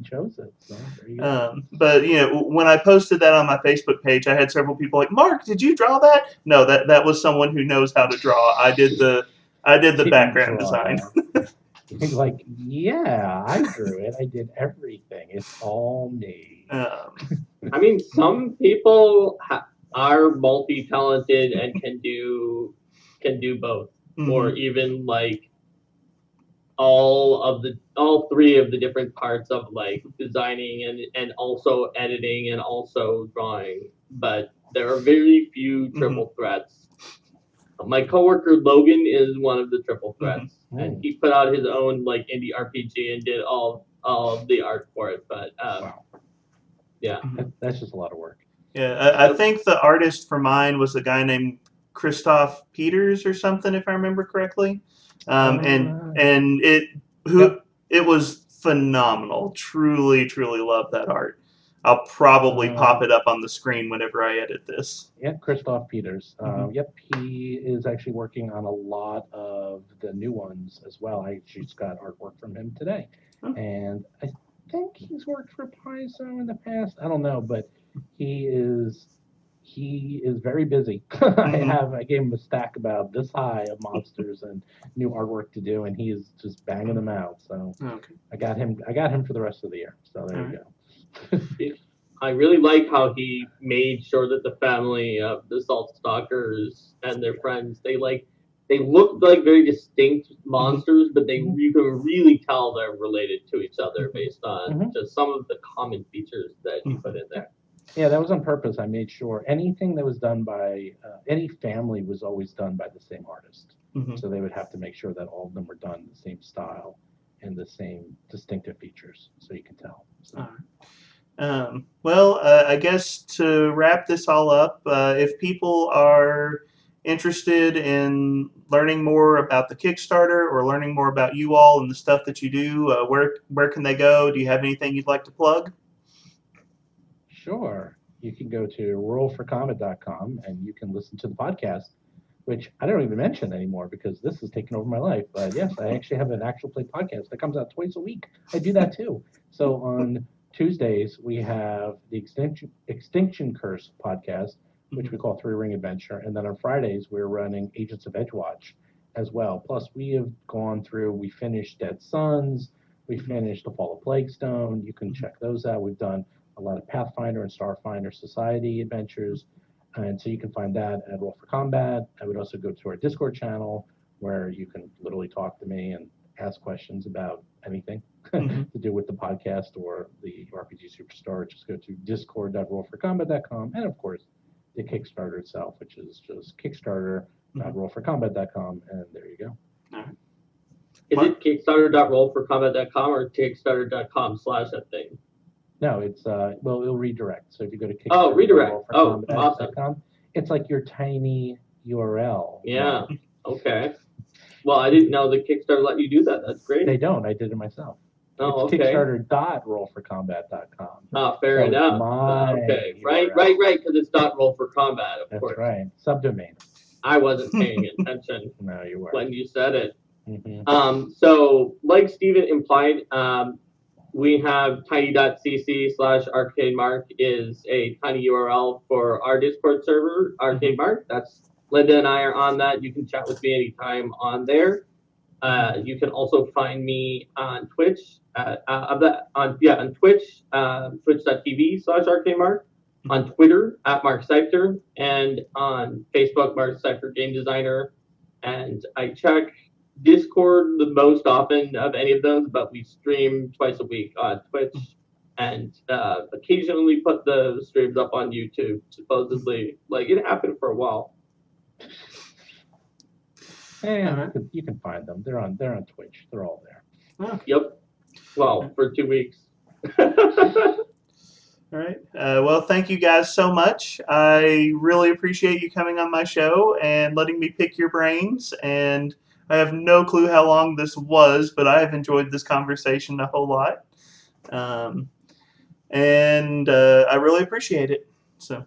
chose it. So there you go. But when I posted that on my Facebook page, I had several people like, "Mark, did you draw that?" No, that was someone who knows how to draw. I did the background design. He's like, "Yeah, I drew it. I did everything. It's all me." I mean, some people are multi-talented and can do both, or even like all three of the different parts of like designing and also editing and also drawing. But there are very few triple threats. My coworker Logan is one of the triple threats, and he put out his own like indie RPG and did all of the art for it. But wow, yeah, that's just a lot of work. Yeah, I think the artist for mine was a guy named Christoph Peters or something, if I remember correctly. And it was phenomenal. Truly, truly love that art. I'll probably pop it up on the screen whenever I edit this. Yeah, Christoph Peters. Yep, he is actually working on a lot of the new ones as well. I just got artwork from him today, and I think he's worked for Paizo in the past. I don't know, but he is very busy. I gave him a stack about this high of monsters and new artwork to do, and he is just banging them out. So I got him for the rest of the year. So there you go. I really like how he made sure that the family of the Salt Stalkers and their friends, they looked like very distinct monsters, but you can really tell they're related to each other based on just some of the common features that he put in there. Yeah, that was on purpose. I made sure anything that was done by any family was always done by the same artist. So they would have to make sure that all of them were done the same style and the same distinctive features, so you can tell. So. Well, I guess to wrap this all up, if people are interested in learning more about the Kickstarter or learning more about you all and the stuff that you do, where can they go? Do you have anything you'd like to plug? Sure. You can go to rollforcombat.com and you can listen to the podcast, which I don't even mention anymore because this has taken over my life. But yes, I actually have an actual play podcast that comes out twice a week. I do that too. So on Tuesdays, we have the Extinction Curse podcast, which we call Three Ring Adventure. And then on Fridays, we're running Agents of Edgewatch as well. Plus, we have gone through, we finished Dead Sons, we finished The Fall of Plaguestone. You can check those out. We've done a lot of Pathfinder and Starfinder Society adventures. And so you can find that at Roll for Combat. I would also go to our Discord channel where you can literally talk to me and ask questions about anything to do with the podcast or the RPG Superstar. Just go to discord.rollforcombat.com, and of course the Kickstarter itself, which is just kickstarter.rollforcombat.com, and there you go. All right. Is it kickstarter.rollforcombat.com or kickstarter.com/that thing? No, it's well, it'll redirect. So if you go to Kickstarter, redirect. Awesome. it's like your tiny URL. Yeah. Okay. Well, I didn't know the Kickstarter let you do that. That's great. They don't. I did it myself. Oh, It's okay. Kickstarter.rollforcombat.com. Oh, fair So it's enough. my Okay, URL. right, because it's .roll for combat, of That's course. right. Subdomain. I wasn't paying attention No, you were. when you said it. Mm-hmm. So, like Stephen implied, we have tiny.cc/arcademark is a tiny URL for our Discord server, ArcadeMark. That's Linda and I are on that. You can chat with me anytime on there. You can also find me on Twitch on Twitch, twitch.tv/arcademark, on Twitter @Mark Seifter, and on Facebook, Mark Seifter Game Designer. And I check Discord the most often of any of those, but we stream twice a week on Twitch and occasionally put the streams up on YouTube, supposedly. Like, it happened for a while. And you can find them. They're on Twitch. They're all there. Oh. Yep. Well, for 2 weeks. All right. Well, thank you guys so much. I really appreciate you coming on my show and letting me pick your brains. And I have no clue how long this was, but I have enjoyed this conversation a whole lot. And I really appreciate it. So.